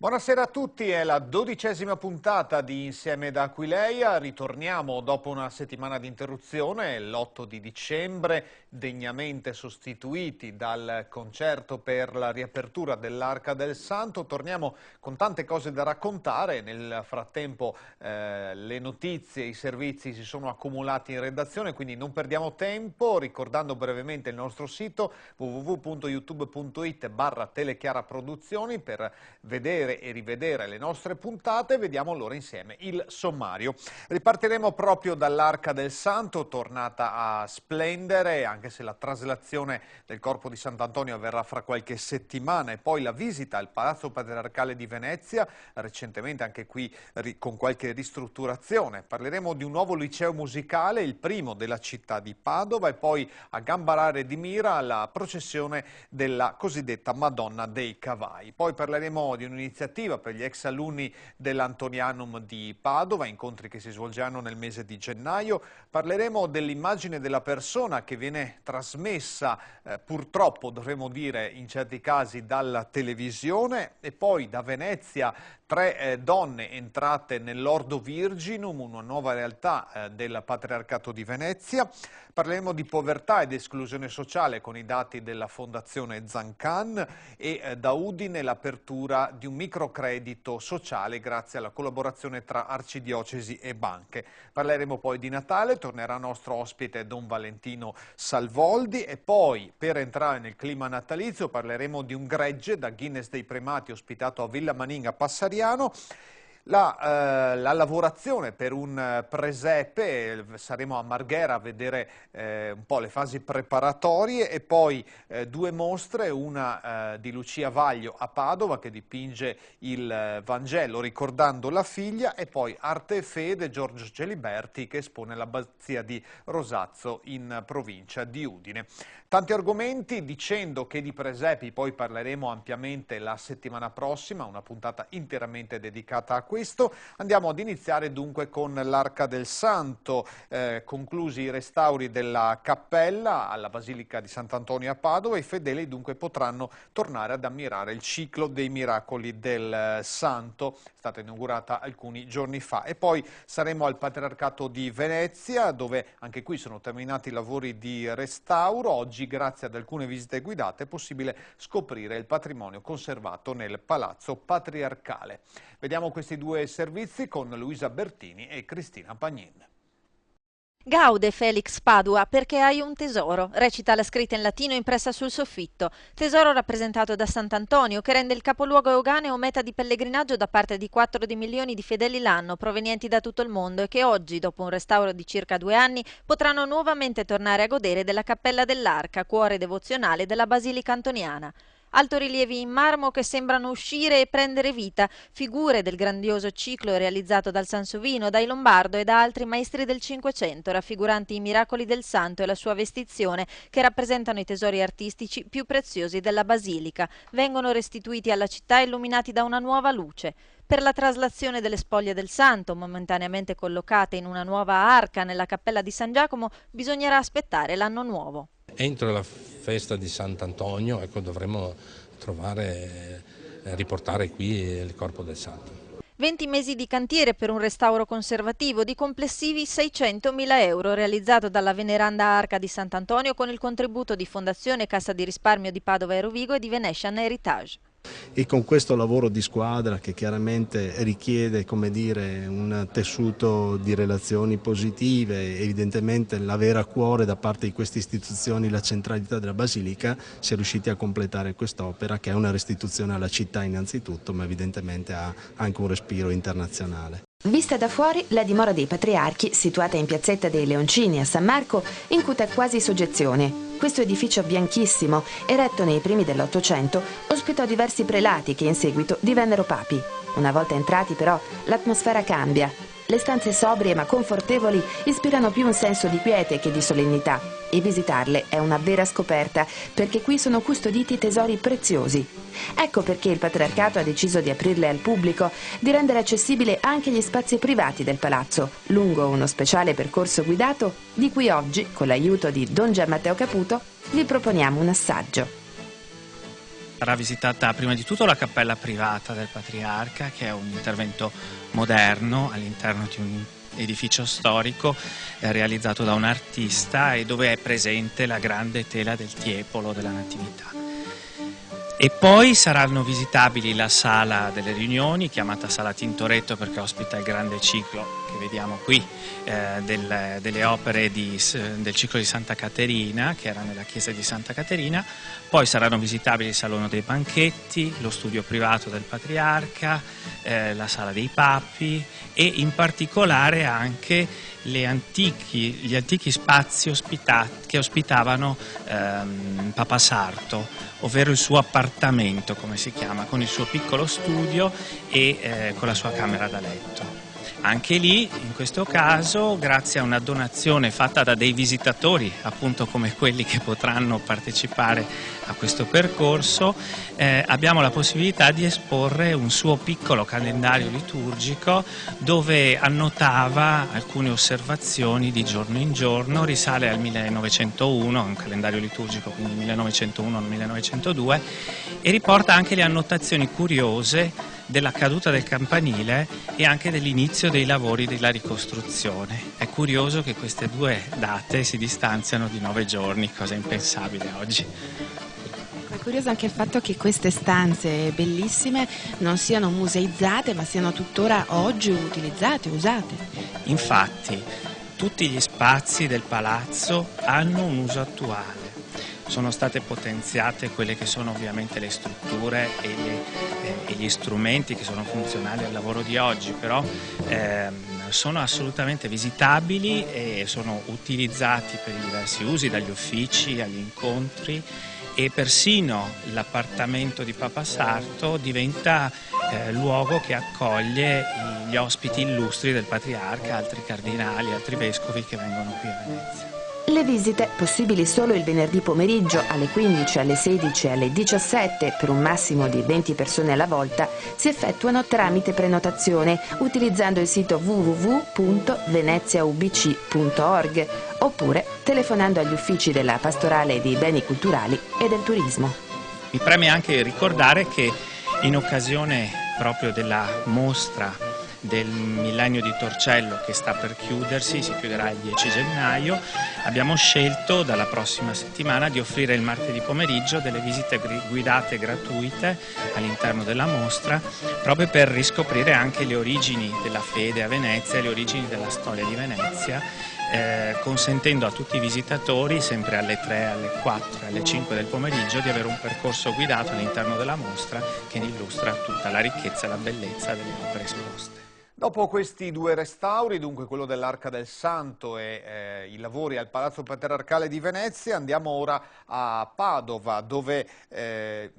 Buonasera a tutti, è la 12ª puntata di Insieme da Aquileia. Ritorniamo dopo una settimana di interruzione, l'8 di dicembre, degnamente sostituiti dal concerto per la riapertura dell'Arca del Santo. Torniamo con tante cose da raccontare, nel frattempo le notizie, i servizi si sono accumulati in redazione, quindi non perdiamo tempo, ricordando brevemente il nostro sito www.youtube.it/Telechiara Produzioni per vedere e rivedere le nostre puntate. Vediamo allora insieme il sommario. Ripartiremo proprio dall'Arca del Santo, tornata a splendere, anche se la traslazione del corpo di Sant'Antonio avverrà fra qualche settimana, e poi la visita al Palazzo Patriarcale di Venezia, recentemente anche qui con qualche ristrutturazione. Parleremo di un nuovo liceo musicale, il primo della città di Padova, e poi a Gambarare di Mira la processione della cosiddetta Madonna dei Cavai. Poi parleremo di un'iniziativa per gli ex alunni dell'Antonianum di Padova, incontri che si svolgeranno nel mese di gennaio. Parleremo dell'immagine della persona che viene trasmessa, purtroppo dovremmo dire in certi casi, dalla televisione, e poi da Venezia 3 donne entrate nell'Ordo Virginum, una nuova realtà del Patriarcato di Venezia. Parleremo di povertà ed esclusione sociale con i dati della Fondazione Zancan, e da Udine l'apertura di un microcredito sociale grazie alla collaborazione tra arcidiocesi e banche. Parleremo poi di Natale, tornerà nostro ospite Don Valentino Salvoldi, e poi, per entrare nel clima natalizio, parleremo di un gregge da Guinness dei Primati ospitato a Villa Maninga Passariano. La lavorazione per un presepe, saremo a Marghera a vedere un po' le fasi preparatorie, e poi 2 mostre, una di Lucia Vaglio a Padova che dipinge il Vangelo ricordando la figlia, e poi Arte e Fede Giorgio Celiberti che espone l'abbazia di Rosazzo in provincia di Udine. Tanti argomenti, dicendo che di presepi poi parleremo ampiamente la settimana prossima, una puntata interamente dedicata a questo. Andiamo ad iniziare dunque con l'Arca del Santo, conclusi i restauri della cappella alla Basilica di Sant'Antonio a Padova. I fedeli dunque potranno tornare ad ammirare il ciclo dei miracoli del Santo, è stata inaugurata alcuni giorni fa. E poi saremo al Patriarcato di Venezia, dove anche qui sono terminati i lavori di restauro. Oggi, grazie ad alcune visite guidate, è possibile scoprire il patrimonio conservato nel Palazzo Patriarcale. Vediamo questi 2 servizi con Luisa Bertini e Cristina Pagnin. Gaude Felix Padua, perché hai un tesoro, recita la scritta in latino impressa sul soffitto. Tesoro rappresentato da Sant'Antonio, che rende il capoluogo euganeo meta di pellegrinaggio da parte di 4 milioni di fedeli l'anno, provenienti da tutto il mondo, e che oggi, dopo un restauro di circa 2 anni, potranno nuovamente tornare a godere della Cappella dell'Arca, cuore devozionale della Basilica Antoniana. Altorilievi in marmo che sembrano uscire e prendere vita, figure del grandioso ciclo realizzato dal Sansovino, dai Lombardo e da altri maestri del Cinquecento, raffiguranti i miracoli del santo e la sua vestizione, che rappresentano i tesori artistici più preziosi della Basilica. Vengono restituiti alla città illuminati da una nuova luce. Per la traslazione delle spoglie del santo, momentaneamente collocate in una nuova arca nella cappella di San Giacomo, bisognerà aspettare l'anno nuovo. Entro la festa di Sant'Antonio, dovremo riportare qui il corpo del santo. 20 mesi di cantiere per un restauro conservativo di complessivi 600.000 euro, realizzato dalla veneranda Arca di Sant'Antonio con il contributo di Fondazione Cassa di Risparmio di Padova e Rovigo e di Venetian Heritage. E con questo lavoro di squadra, che chiaramente richiede, come dire, un tessuto di relazioni positive, evidentemente l'avere a cuore da parte di queste istituzioni la centralità della Basilica, si è riusciti a completare quest'opera, che è una restituzione alla città innanzitutto, ma evidentemente ha anche un respiro internazionale. Vista da fuori, la dimora dei Patriarchi, situata in piazzetta dei Leoncini a San Marco, incute quasi soggezione. Questo edificio bianchissimo, eretto nei primi dell'Ottocento, ospitò diversi prelati che in seguito divennero papi. Una volta entrati però, l'atmosfera cambia. Le stanze sobrie ma confortevoli ispirano più un senso di quiete che di solennità, e visitarle è una vera scoperta, perché qui sono custoditi tesori preziosi. Ecco perché il Patriarcato ha deciso di aprirle al pubblico, di rendere accessibile anche gli spazi privati del palazzo, lungo uno speciale percorso guidato, di cui oggi, con l'aiuto di Don Gian Matteo Caputo, vi proponiamo un assaggio. Sarà visitata prima di tutto la cappella privata del Patriarca, che è un intervento moderno all'interno di un edificio storico realizzato da un artista e dove è presente la grande tela del tiepolo della Natività. E poi saranno visitabili la sala delle riunioni, chiamata Sala Tintoretto perché ospita il grande ciclo che vediamo qui, delle opere del ciclo di Santa Caterina, che era nella chiesa di Santa Caterina. Poi saranno visitabili il Salone dei Banchetti, lo studio privato del Patriarca, la Sala dei Papi e in particolare anche gli antichi spazi che ospitavano Papa Sarto, ovvero il suo appartamento, come si chiama, con il suo piccolo studio e con la sua camera da letto. Anche lì, in questo caso, grazie a una donazione fatta da dei visitatori, appunto come quelli che potranno partecipare a questo percorso, abbiamo la possibilità di esporre un suo piccolo calendario liturgico dove annotava alcune osservazioni di giorno in giorno. Risale al 1901, un calendario liturgico quindi 1901-1902, e riporta anche le annotazioni curiose della caduta del campanile e anche dell'inizio dei lavori della ricostruzione. È curioso che queste due date si distanziano di 9 giorni, cosa impensabile oggi. È curioso anche il fatto che queste stanze bellissime non siano museizzate, ma siano tuttora oggi utilizzate, usate. Infatti, tutti gli spazi del palazzo hanno un uso attuale. Sono state potenziate quelle che sono ovviamente le strutture e gli strumenti che sono funzionali al lavoro di oggi, però sono assolutamente visitabili e sono utilizzati per i diversi usi, dagli uffici agli incontri, e persino l'appartamento di Papa Sarto diventa luogo che accoglie gli ospiti illustri del Patriarca, altri cardinali, altri vescovi che vengono qui a Venezia. Le visite, possibili solo il venerdì pomeriggio alle 15, alle 16 e alle 17 per un massimo di 20 persone alla volta, si effettuano tramite prenotazione utilizzando il sito www.veneziaubc.org oppure telefonando agli uffici della Pastorale dei Beni Culturali e del Turismo. Mi preme anche ricordare che in occasione proprio della mostra del Millennio di Torcello, che sta per chiudersi, si chiuderà il 10 gennaio, abbiamo scelto dalla prossima settimana di offrire il martedì pomeriggio delle visite guidate gratuite all'interno della mostra, proprio per riscoprire anche le origini della fede a Venezia e le origini della storia di Venezia, consentendo a tutti i visitatori, sempre alle 3, alle 4 e alle 5 del pomeriggio, di avere un percorso guidato all'interno della mostra che illustra tutta la ricchezza e la bellezza delle opere esposte. Dopo questi due restauri, dunque quello dell'Arca del Santo e i lavori al Palazzo Patriarcale di Venezia, andiamo ora a Padova, dove è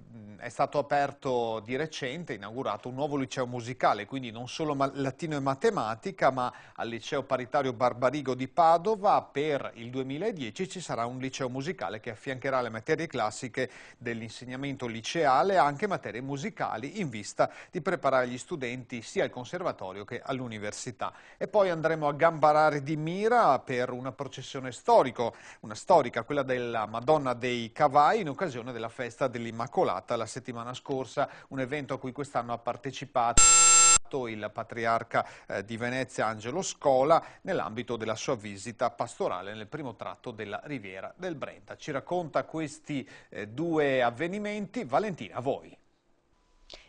stato aperto di recente, inaugurato un nuovo liceo musicale, quindi non solo latino e matematica, ma al liceo paritario Barbarigo di Padova per il 2010 ci sarà un liceo musicale che affiancherà le materie classiche dell'insegnamento liceale, anche materie musicali, in vista di preparare gli studenti sia al conservatorio che all'università. E poi andremo a Gambarare di Mira per una processione storica, quella della Madonna dei Cavai, in occasione della festa dell'Immacolata la settimana scorsa, un evento a cui quest'anno ha partecipato il Patriarca di Venezia Angelo Scola nell'ambito della sua visita pastorale nel primo tratto della Riviera del Brenta. Ci racconta questi due avvenimenti Valentina, a voi.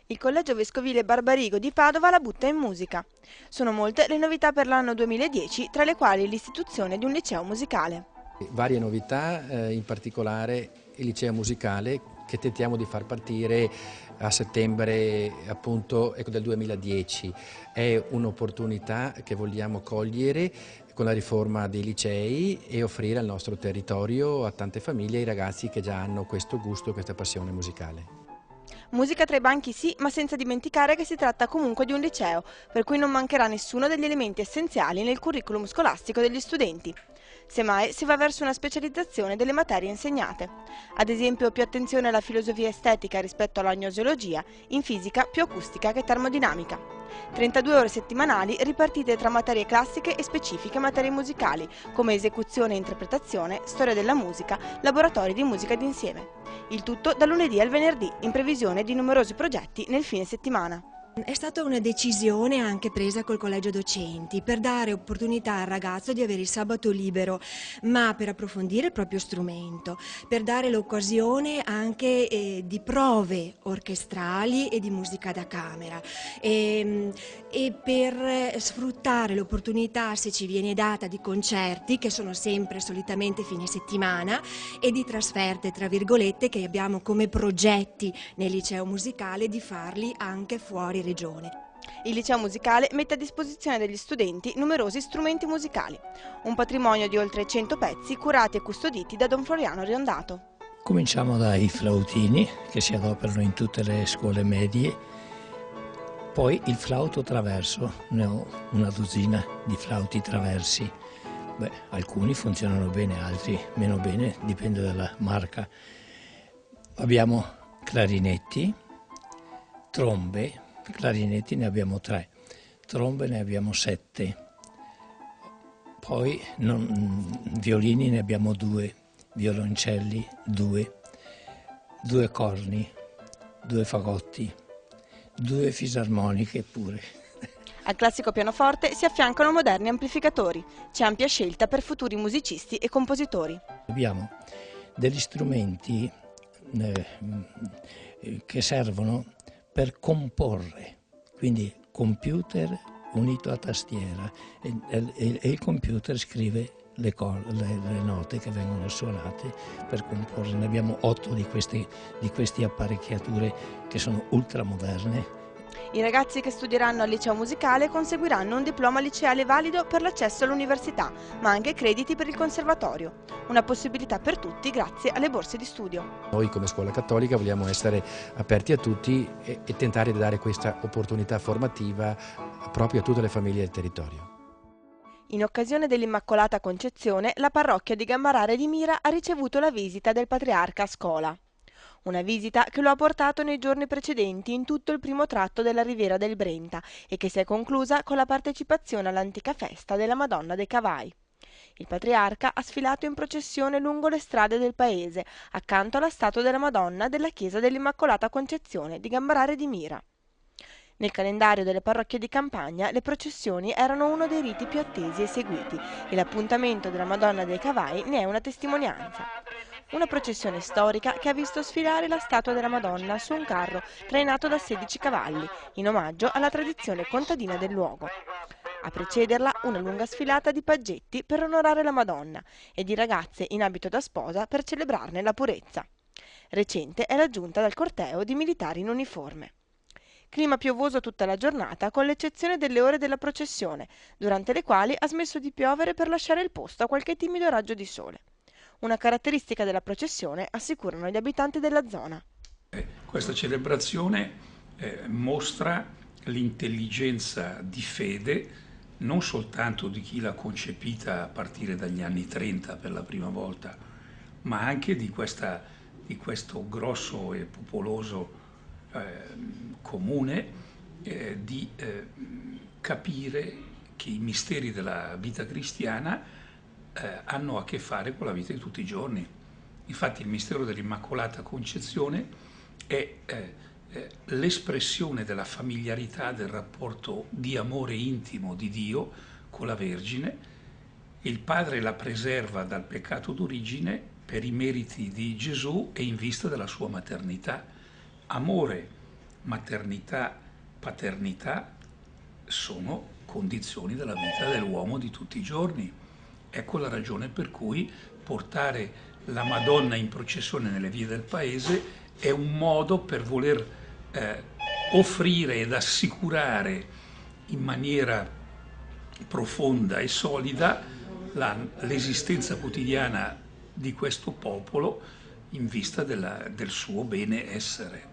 Il Collegio Vescovile Barbarigo di Padova la butta in musica. Sono molte le novità per l'anno 2010, tra le quali l'istituzione di un liceo musicale. Varie novità, in particolare il liceo musicale che tentiamo di far partire a settembre appunto del 2010. È un'opportunità che vogliamo cogliere con la riforma dei licei e offrire al nostro territorio, a tante famiglie, ai ragazzi che già hanno questo gusto, questa passione musicale. Musica tra i banchi sì, ma senza dimenticare che si tratta comunque di un liceo, per cui non mancherà nessuno degli elementi essenziali nel curriculum scolastico degli studenti. Semmai si va verso una specializzazione delle materie insegnate. Ad esempio più attenzione alla filosofia estetica rispetto alla gnoseologia, in fisica più acustica che termodinamica. 32 ore settimanali ripartite tra materie classiche e specifiche materie musicali, come esecuzione e interpretazione, storia della musica, laboratori di musica d'insieme. Il tutto dal lunedì al venerdì, in previsione di numerosi progetti nel fine settimana. È stata una decisione anche presa col collegio docenti per dare opportunità al ragazzo di avere il sabato libero, ma per approfondire il proprio strumento, per dare l'occasione anche di prove orchestrali e di musica da camera e per sfruttare l'opportunità, se ci viene data, di concerti che sono sempre solitamente fine settimana e di trasferte tra virgolette che abbiamo come progetti nel liceo musicale di farli anche fuori regione. Il liceo musicale mette a disposizione degli studenti numerosi strumenti musicali, un patrimonio di oltre 100 pezzi curati e custoditi da Don Floriano Riondato. Cominciamo dai flautini che si adoperano in tutte le scuole medie, poi il flauto traverso, ne ho una dozzina di flauti traversi. Alcuni funzionano bene, altri meno bene, dipende dalla marca. Abbiamo clarinetti, trombe. Clarinetti ne abbiamo 3, trombe ne abbiamo 7, poi violini ne abbiamo 2, violoncelli 2, 2 corni, 2 fagotti, 2 fisarmoniche pure. Al classico pianoforte si affiancano moderni amplificatori, c'è ampia scelta per futuri musicisti e compositori. Abbiamo degli strumenti che servono per comporre, quindi computer unito a tastiera e il computer scrive le note che vengono suonate per comporre. Ne abbiamo 8 di queste apparecchiature che sono ultramoderne. I ragazzi che studieranno al liceo musicale conseguiranno un diploma liceale valido per l'accesso all'università, ma anche crediti per il conservatorio. Una possibilità per tutti grazie alle borse di studio. Noi come scuola cattolica vogliamo essere aperti a tutti e tentare di dare questa opportunità formativa proprio a tutte le famiglie del territorio. In occasione dell'Immacolata Concezione, la parrocchia di Gambarare di Mira ha ricevuto la visita del patriarca a scuola. Una visita che lo ha portato nei giorni precedenti in tutto il primo tratto della Riviera del Brenta e che si è conclusa con la partecipazione all'antica festa della Madonna dei Cavai. Il patriarca ha sfilato in processione lungo le strade del paese, accanto alla statua della Madonna della chiesa dell'Immacolata Concezione di Gambarare di Mira. Nel calendario delle parrocchie di campagna le processioni erano uno dei riti più attesi e seguiti e l'appuntamento della Madonna dei Cavai ne è una testimonianza. Una processione storica che ha visto sfilare la statua della Madonna su un carro trainato da 16 cavalli, in omaggio alla tradizione contadina del luogo. A precederla una lunga sfilata di paggetti per onorare la Madonna e di ragazze in abito da sposa per celebrarne la purezza. Recente è l'aggiunta dal corteo di militari in uniforme. Clima piovoso tutta la giornata, con l'eccezione delle ore della processione, durante le quali ha smesso di piovere per lasciare il posto a qualche timido raggio di sole. Una caratteristica della processione, assicurano gli abitanti della zona. Questa celebrazione mostra l'intelligenza di fede non soltanto di chi l'ha concepita a partire dagli anni 30 per la prima volta, ma anche di questo grosso e popoloso comune di capire che i misteri della vita cristiana hanno a che fare con la vita di tutti i giorni. Infatti il mistero dell'Immacolata Concezione è l'espressione della familiarità del rapporto di amore intimo di Dio con la Vergine. Il Padre la preserva dal peccato d'origine per i meriti di Gesù e in vista della sua maternità. Amore, maternità, paternità sono condizioni della vita dell'uomo di tutti i giorni. Ecco la ragione per cui portare la Madonna in processione nelle vie del paese è un modo per voler offrire ed assicurare in maniera profonda e solida l'esistenza quotidiana di questo popolo in vista del suo bene essere.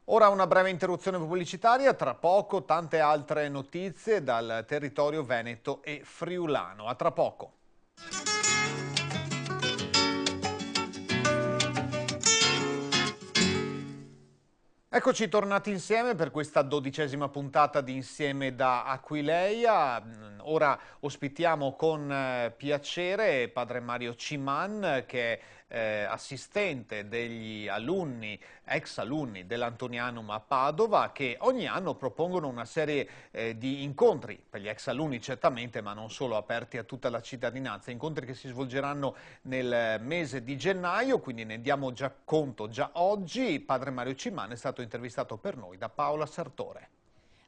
Ora una breve interruzione pubblicitaria, tra poco tante altre notizie dal territorio veneto e friulano. A tra poco. Eccoci tornati insieme per questa 12ª puntata di Insieme da Aquileia. Ora ospitiamo con piacere padre Mario Ciman, che è assistente degli alunni, ex alunni dell'Antonianum a Padova, che ogni anno propongono una serie di incontri, per gli ex alunni certamente, ma non solo, aperti a tutta la cittadinanza, incontri che si svolgeranno nel mese di gennaio, quindi ne diamo già conto già oggi. Padre Mario Ciman è stato intervistato per noi da Paola Sartore.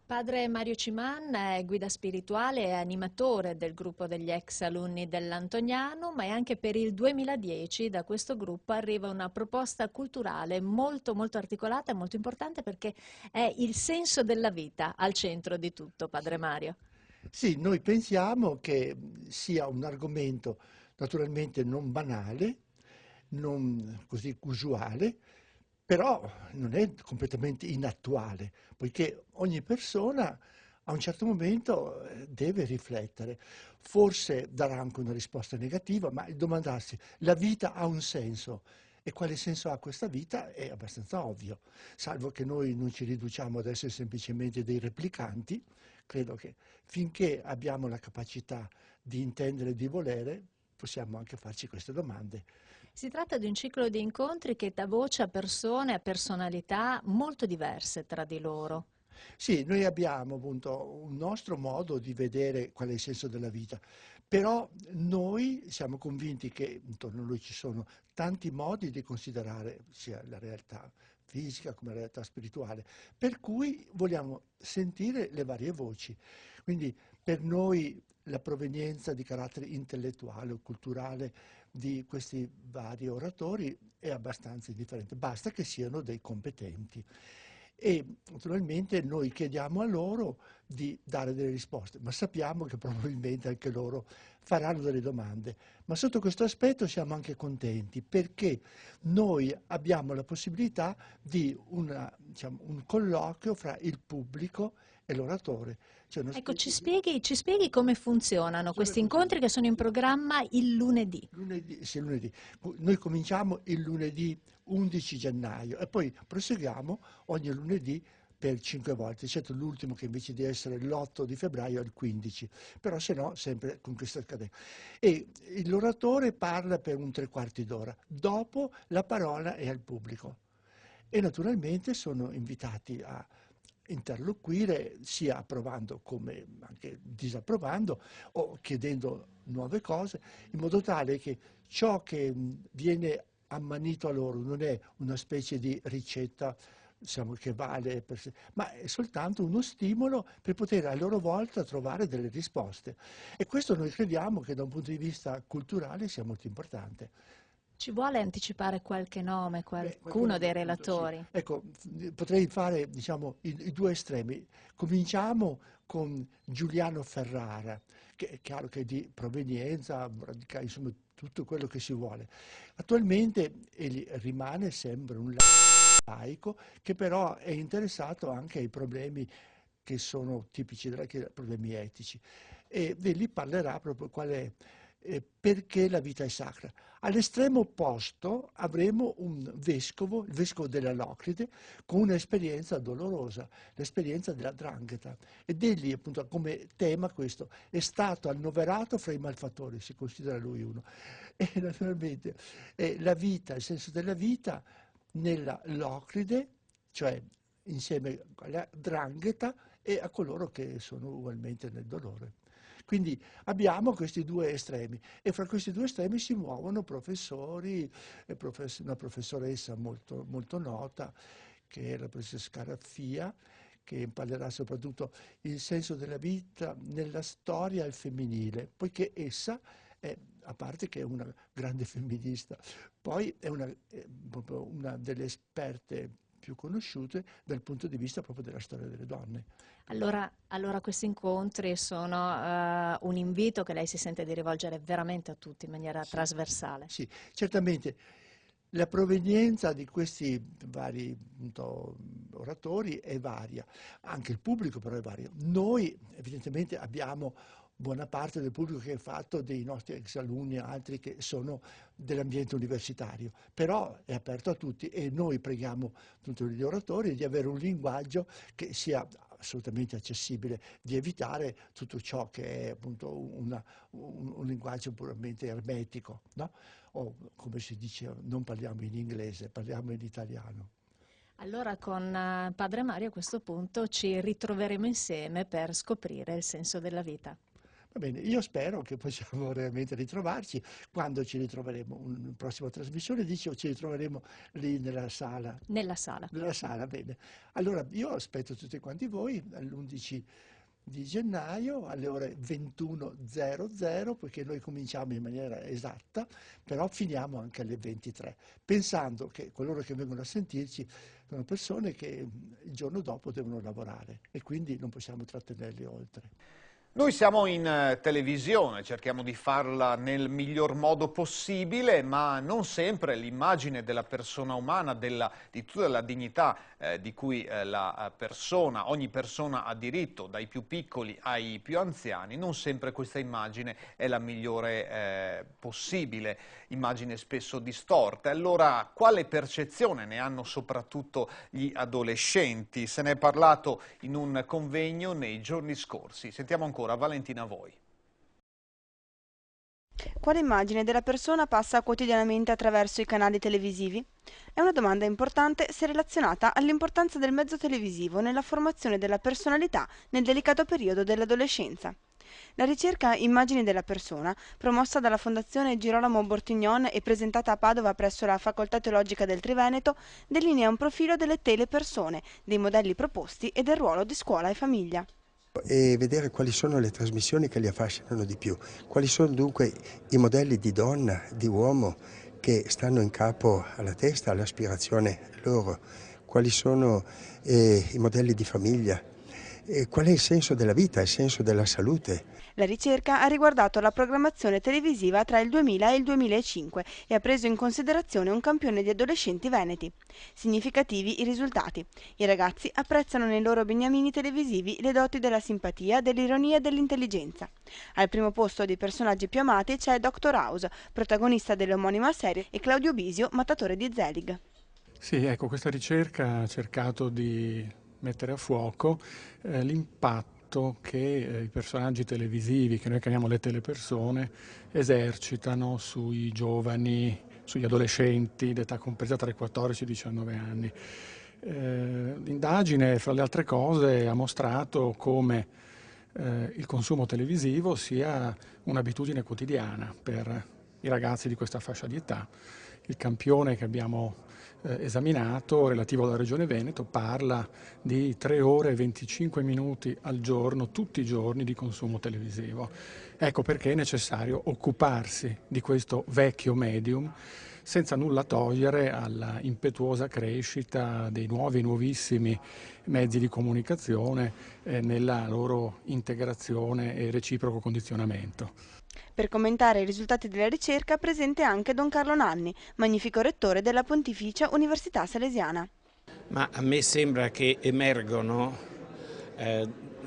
Padre Mario Ciman è guida spirituale e animatore del gruppo degli ex alunni dell'Antoniano, ma è anche per il 2010 da questo gruppo arriva una proposta culturale molto articolata e molto importante, perché è il senso della vita al centro di tutto, Padre Mario. Sì, noi pensiamo che sia un argomento naturalmente non banale, non così usuale, però non è completamente inattuale, poiché ogni persona a un certo momento deve riflettere. Forse darà anche una risposta negativa, ma il domandarsi: la vita ha un senso? E quale senso ha questa vita è abbastanza ovvio, salvo che noi non ci riduciamo ad essere semplicemente dei replicanti. Credo che finché abbiamo la capacità di intendere e di volere, possiamo anche farci queste domande. Si tratta di un ciclo di incontri che dà voce a persone, a personalità molto diverse tra di loro. Sì, noi abbiamo appunto un nostro modo di vedere qual è il senso della vita, però noi siamo convinti che intorno a noi ci sono tanti modi di considerare sia la realtà fisica come la realtà spirituale, per cui vogliamo sentire le varie voci. Quindi per noi la provenienza di carattere intellettuale o culturale di questi vari oratori è abbastanza indifferente, basta che siano dei competenti. E naturalmente noi chiediamo a loro di dare delle risposte, ma sappiamo che probabilmente anche loro faranno delle domande. Ma sotto questo aspetto siamo anche contenti, perché noi abbiamo la possibilità di un colloquio fra il pubblico e l'oratore. Ecco, ci spieghi come funzionano questi incontri che sono in programma il lunedì. Sì, lunedì. Noi cominciamo il lunedì 11 gennaio e poi proseguiamo ogni lunedì per 5 volte, certo l'ultimo che invece di essere l'8 di febbraio è il 15, però se no sempre con questa cadenza. E l'oratore parla per un 3/4 d'ora, dopo la parola è al pubblico e naturalmente sono invitati a interloquire sia approvando come anche disapprovando o chiedendo nuove cose, in modo tale che ciò che viene ammanito a loro non è una specie di ricetta che vale per sé, ma è soltanto uno stimolo per poter a loro volta trovare delle risposte. E questo noi crediamo che da un punto di vista culturale sia molto importante. Ci vuole anticipare qualche nome, qualcuno dei relatori? Sì. Ecco, potrei fare i due estremi. Cominciamo con Giuliano Ferrara, che è chiaro che è di provenienza, insomma tutto quello che si vuole. Attualmente egli rimane sempre un laico che però è interessato anche ai problemi che sono tipici dei problemi etici. E lì parlerà proprio qual è perché la vita è sacra. All'estremo opposto avremo un vescovo, il vescovo della Locride, con un'esperienza dolorosa, l'esperienza della 'ndrangheta. Ed egli, appunto, come tema questo, è stato annoverato fra i malfattori, si considera lui uno. E naturalmente la vita, il senso della vita nella Locride, cioè insieme alla 'ndrangheta e a coloro che sono ugualmente nel dolore. Quindi abbiamo questi due estremi e fra questi due estremi si muovono professori, una professoressa molto, molto nota che è la professoressa Scaraffia, che parlerà soprattutto il senso della vita nella storia al femminile, poiché essa è, a parte che è una grande femminista, poi è proprio una delle esperte più conosciute dal punto di vista proprio della storia delle donne. Allora questi incontri sono un invito che lei si sente di rivolgere veramente a tutti in maniera trasversale. Sì, certamente. La provenienza di questi vari oratori è varia, anche il pubblico però è vario. Noi evidentemente abbiamo buona parte del pubblico che è fatto dei nostri ex alunni, altri che sono dell'ambiente universitario, però è aperto a tutti e noi preghiamo tutti gli oratori di avere un linguaggio che sia assolutamente accessibile, di evitare tutto ciò che è appunto un linguaggio puramente ermetico, no? O come si dice, non parliamo in inglese, parliamo in italiano. Allora con Padre Mario a questo punto ci ritroveremo insieme per scoprire il senso della vita. Va bene, io spero che possiamo realmente ritrovarci. Quando ci ritroveremo? Una prossima trasmissione, dicevo, ci ritroveremo lì nella sala. Nella sala. Nella sala, bene. Allora io aspetto tutti quanti voi all'11 di gennaio alle ore 21:00, poiché noi cominciamo in maniera esatta, però finiamo anche alle 23, pensando che coloro che vengono a sentirci sono persone che il giorno dopo devono lavorare e quindi non possiamo trattenerli oltre. Noi siamo in televisione, cerchiamo di farla nel miglior modo possibile, ma non sempre l'immagine della persona umana, di tutta la dignità di cui ogni persona ha diritto, dai più piccoli ai più anziani, non sempre questa immagine è la migliore possibile, immagine spesso distorta. Allora, quale percezione ne hanno soprattutto gli adolescenti? Se ne è parlato in un convegno nei giorni scorsi. Sentiamo ancora Valentina Voi. Quale immagine della persona passa quotidianamente attraverso i canali televisivi? È una domanda importante se relazionata all'importanza del mezzo televisivo nella formazione della personalità nel delicato periodo dell'adolescenza. La ricerca Immagini della persona, promossa dalla Fondazione Girolamo Bortignon e presentata a Padova presso la Facoltà Teologica del Triveneto, delinea un profilo delle telepersone, dei modelli proposti e del ruolo di scuola e famiglia. E vedere quali sono le trasmissioni che li affascinano di più, quali sono dunque i modelli di donna, di uomo che stanno in capo alla testa, all'aspirazione loro, quali sono i modelli di famiglia, qual è il senso della vita, il senso della salute. La ricerca ha riguardato la programmazione televisiva tra il 2000 e il 2005 e ha preso in considerazione un campione di adolescenti veneti. Significativi i risultati. I ragazzi apprezzano nei loro beniamini televisivi le doti della simpatia, dell'ironia e dell'intelligenza. Al primo posto dei personaggi più amati c'è Dr. House, protagonista dell'omonima serie, e Claudio Bisio, mattatore di Zelig. Sì, ecco, questa ricerca ha cercato di mettere a fuoco l'impatto che i personaggi televisivi, che noi chiamiamo le telepersone, esercitano sui giovani, sugli adolescenti d'età compresa tra i 14 e i 19 anni. L'indagine, fra le altre cose, ha mostrato come il consumo televisivo sia un'abitudine quotidiana per i ragazzi di questa fascia di età. Il campione che abbiamo esaminato, relativo alla Regione Veneto, parla di 3 ore e 25 minuti al giorno, tutti i giorni, di consumo televisivo. Ecco perché è necessario occuparsi di questo vecchio medium, senza nulla togliere alla impetuosa crescita dei nuovissimi mezzi di comunicazione nella loro integrazione e reciproco condizionamento. Per commentare i risultati della ricerca presente anche Don Carlo Nanni, magnifico rettore della Pontificia Università Salesiana. Ma a me sembra che emergono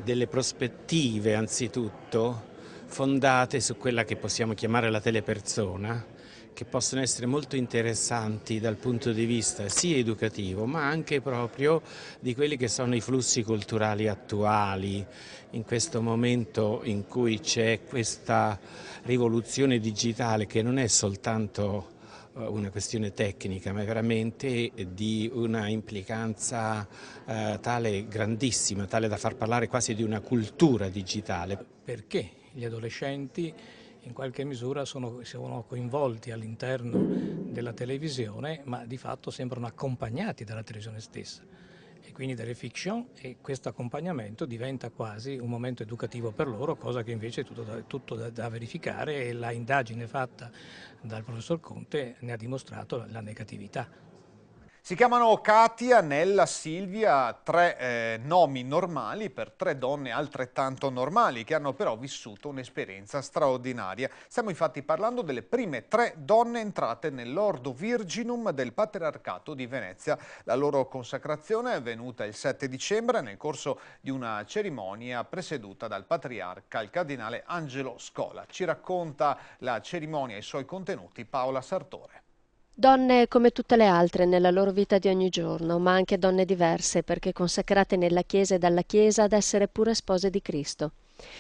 delle prospettive anzitutto fondate su quella che possiamo chiamare la telepersona, che possono essere molto interessanti dal punto di vista sia educativo ma anche proprio di quelli che sono i flussi culturali attuali in questo momento in cui c'è questa rivoluzione digitale che non è soltanto una questione tecnica ma è veramente di una implicanza tale grandissima, tale da far parlare quasi di una cultura digitale. Perché gli adolescenti in qualche misura sono coinvolti all'interno della televisione, ma di fatto sembrano accompagnati dalla televisione stessa e quindi dalle fiction, e questo accompagnamento diventa quasi un momento educativo per loro, cosa che invece è tutto da verificare, e la indagine fatta dal professor Conte ne ha dimostrato la negatività. Si chiamano Katia, Nella, Silvia, tre nomi normali per tre donne altrettanto normali che hanno però vissuto un'esperienza straordinaria. Stiamo infatti parlando delle prime tre donne entrate nell'Ordo Virginum del Patriarcato di Venezia. La loro consacrazione è avvenuta il 7 dicembre nel corso di una cerimonia presieduta dal patriarca, il cardinale Angelo Scola. Ci racconta la cerimonia e i suoi contenuti Paola Sartore. Donne come tutte le altre nella loro vita di ogni giorno, ma anche donne diverse perché consacrate nella Chiesa e dalla Chiesa ad essere pure spose di Cristo.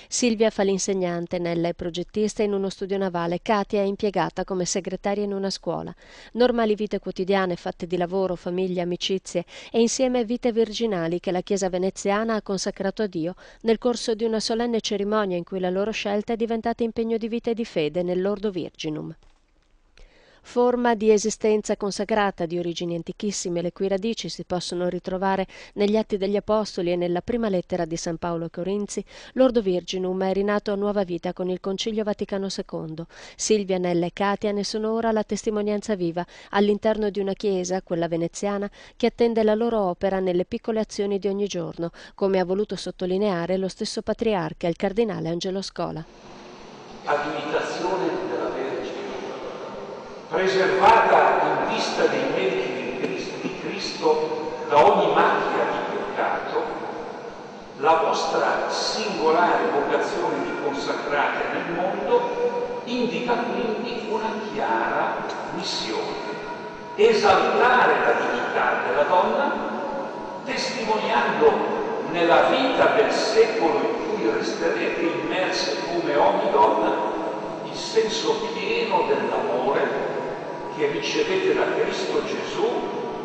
Silvia fa l'insegnante, Nella è progettista in uno studio navale, Katia è impiegata come segretaria in una scuola. Normali vite quotidiane fatte di lavoro, famiglia, amicizie e insieme vite virginali che la Chiesa veneziana ha consacrato a Dio nel corso di una solenne cerimonia in cui la loro scelta è diventata impegno di vita e di fede nell'Ordo Virginum. Forma di esistenza consacrata di origini antichissime, le cui radici si possono ritrovare negli Atti degli Apostoli e nella prima lettera di San Paolo ai Corinzi, l'Ordo Virginum è rinato a nuova vita con il Concilio Vaticano II. Silvia, Nella e Katia ne sono ora la testimonianza viva all'interno di una chiesa, quella veneziana, che attende la loro opera nelle piccole azioni di ogni giorno, come ha voluto sottolineare lo stesso patriarca, il cardinale Angelo Scola. Ad imitazione della Vergine, preservata in vista dei meriti di Cristo da ogni macchia di peccato, la vostra singolare vocazione di consacrate nel mondo indica quindi una chiara missione: esaltare la dignità della donna, testimoniando nella vita del secolo in cui resterete immerse come ogni donna il senso pieno dell'amore che ricevete da Cristo Gesù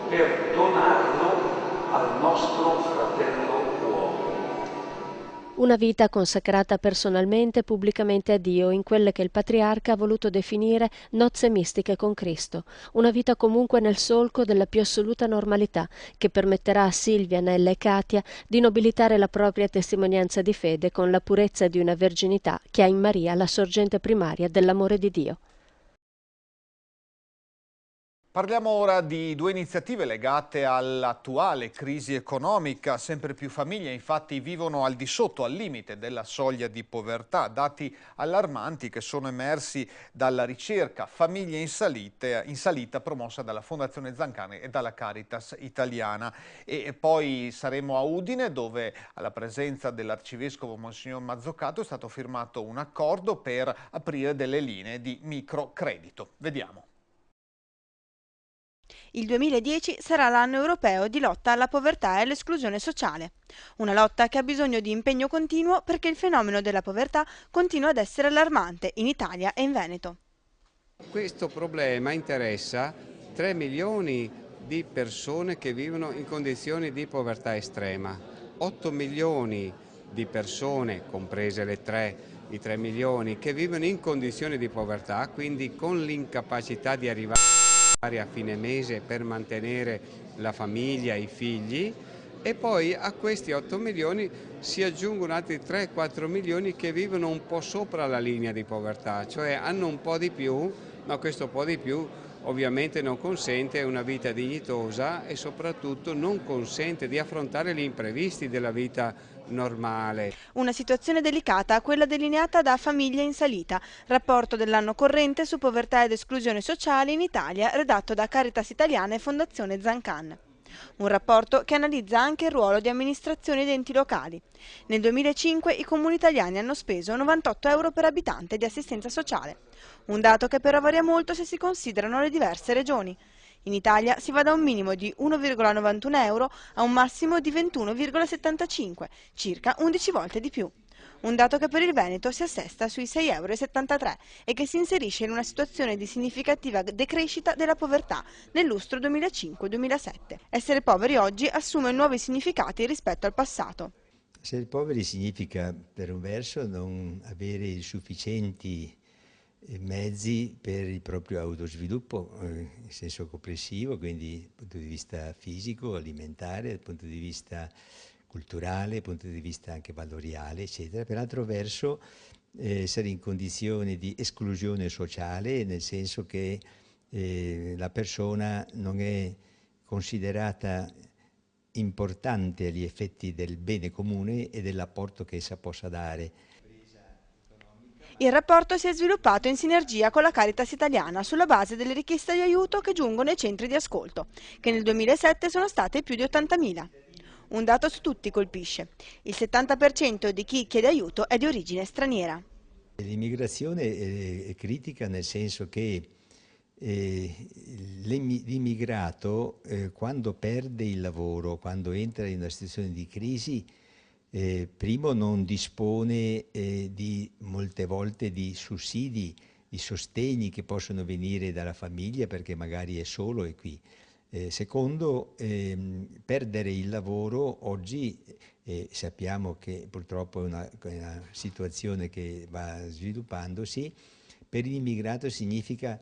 per donarlo al nostro fratello uomo. Una vita consacrata personalmente e pubblicamente a Dio in quelle che il patriarca ha voluto definire nozze mistiche con Cristo, una vita comunque nel solco della più assoluta normalità che permetterà a Silvia, Nella e Katia di nobilitare la propria testimonianza di fede con la purezza di una verginità che ha in Maria la sorgente primaria dell'amore di Dio. Parliamo ora di due iniziative legate all'attuale crisi economica. Sempre più famiglie infatti vivono al di sotto, al limite della soglia di povertà. Dati allarmanti che sono emersi dalla ricerca Famiglie in salita promossa dalla Fondazione Zancani e dalla Caritas italiana. E poi saremo a Udine, dove alla presenza dell'arcivescovo Monsignor Mazzucato è stato firmato un accordo per aprire delle linee di microcredito. Vediamo. Il 2010 sarà l'anno europeo di lotta alla povertà e all'esclusione sociale. Una lotta che ha bisogno di impegno continuo perché il fenomeno della povertà continua ad essere allarmante in Italia e in Veneto. Questo problema interessa 3 milioni di persone che vivono in condizioni di povertà estrema, 8 milioni di persone, comprese i 3 milioni, che vivono in condizioni di povertà, quindi con l'incapacità di arrivare a fine mese per mantenere la famiglia, i figli, e poi a questi 8 milioni si aggiungono altri 3-4 milioni che vivono un po' sopra la linea di povertà, cioè hanno un po' di più, ma questo po' di più ovviamente non consente una vita dignitosa e soprattutto non consente di affrontare gli imprevisti della vita normale. Una situazione delicata, quella delineata da Famiglie in salita, rapporto dell'anno corrente su povertà ed esclusione sociale in Italia, redatto da Caritas Italiana e Fondazione Zancan. Un rapporto che analizza anche il ruolo di amministrazioni ed enti locali. Nel 2005 i comuni italiani hanno speso 98 euro per abitante di assistenza sociale, un dato che però varia molto se si considerano le diverse regioni. In Italia si va da un minimo di 1,91 euro a un massimo di 21,75, circa 11 volte di più. Un dato che per il Veneto si assesta sui 6,73 euro e che si inserisce in una situazione di significativa decrescita della povertà nel lustro 2005-2007. Essere poveri oggi assume nuovi significati rispetto al passato. Essere poveri significa, per un verso, non avere i sufficienti mezzi per il proprio autosviluppo in senso complessivo, quindi dal punto di vista fisico, alimentare, dal punto di vista culturale, dal punto di vista anche valoriale, eccetera. Per altro verso essere in condizioni di esclusione sociale, nel senso che la persona non è considerata importante agli effetti del bene comune e dell'apporto che essa possa dare. Il rapporto si è sviluppato in sinergia con la Caritas italiana sulla base delle richieste di aiuto che giungono ai centri di ascolto, che nel 2007 sono state più di 80.000. Un dato su tutti colpisce: il 70% di chi chiede aiuto è di origine straniera. L'immigrazione è critica nel senso che l'immigrato quando perde il lavoro, quando entra in una situazione di crisi, primo non dispone molte volte di sussidi, di sostegni che possono venire dalla famiglia perché magari è solo e qui. Secondo, perdere il lavoro oggi, sappiamo che purtroppo è una situazione che va sviluppandosi, per l'immigrato significa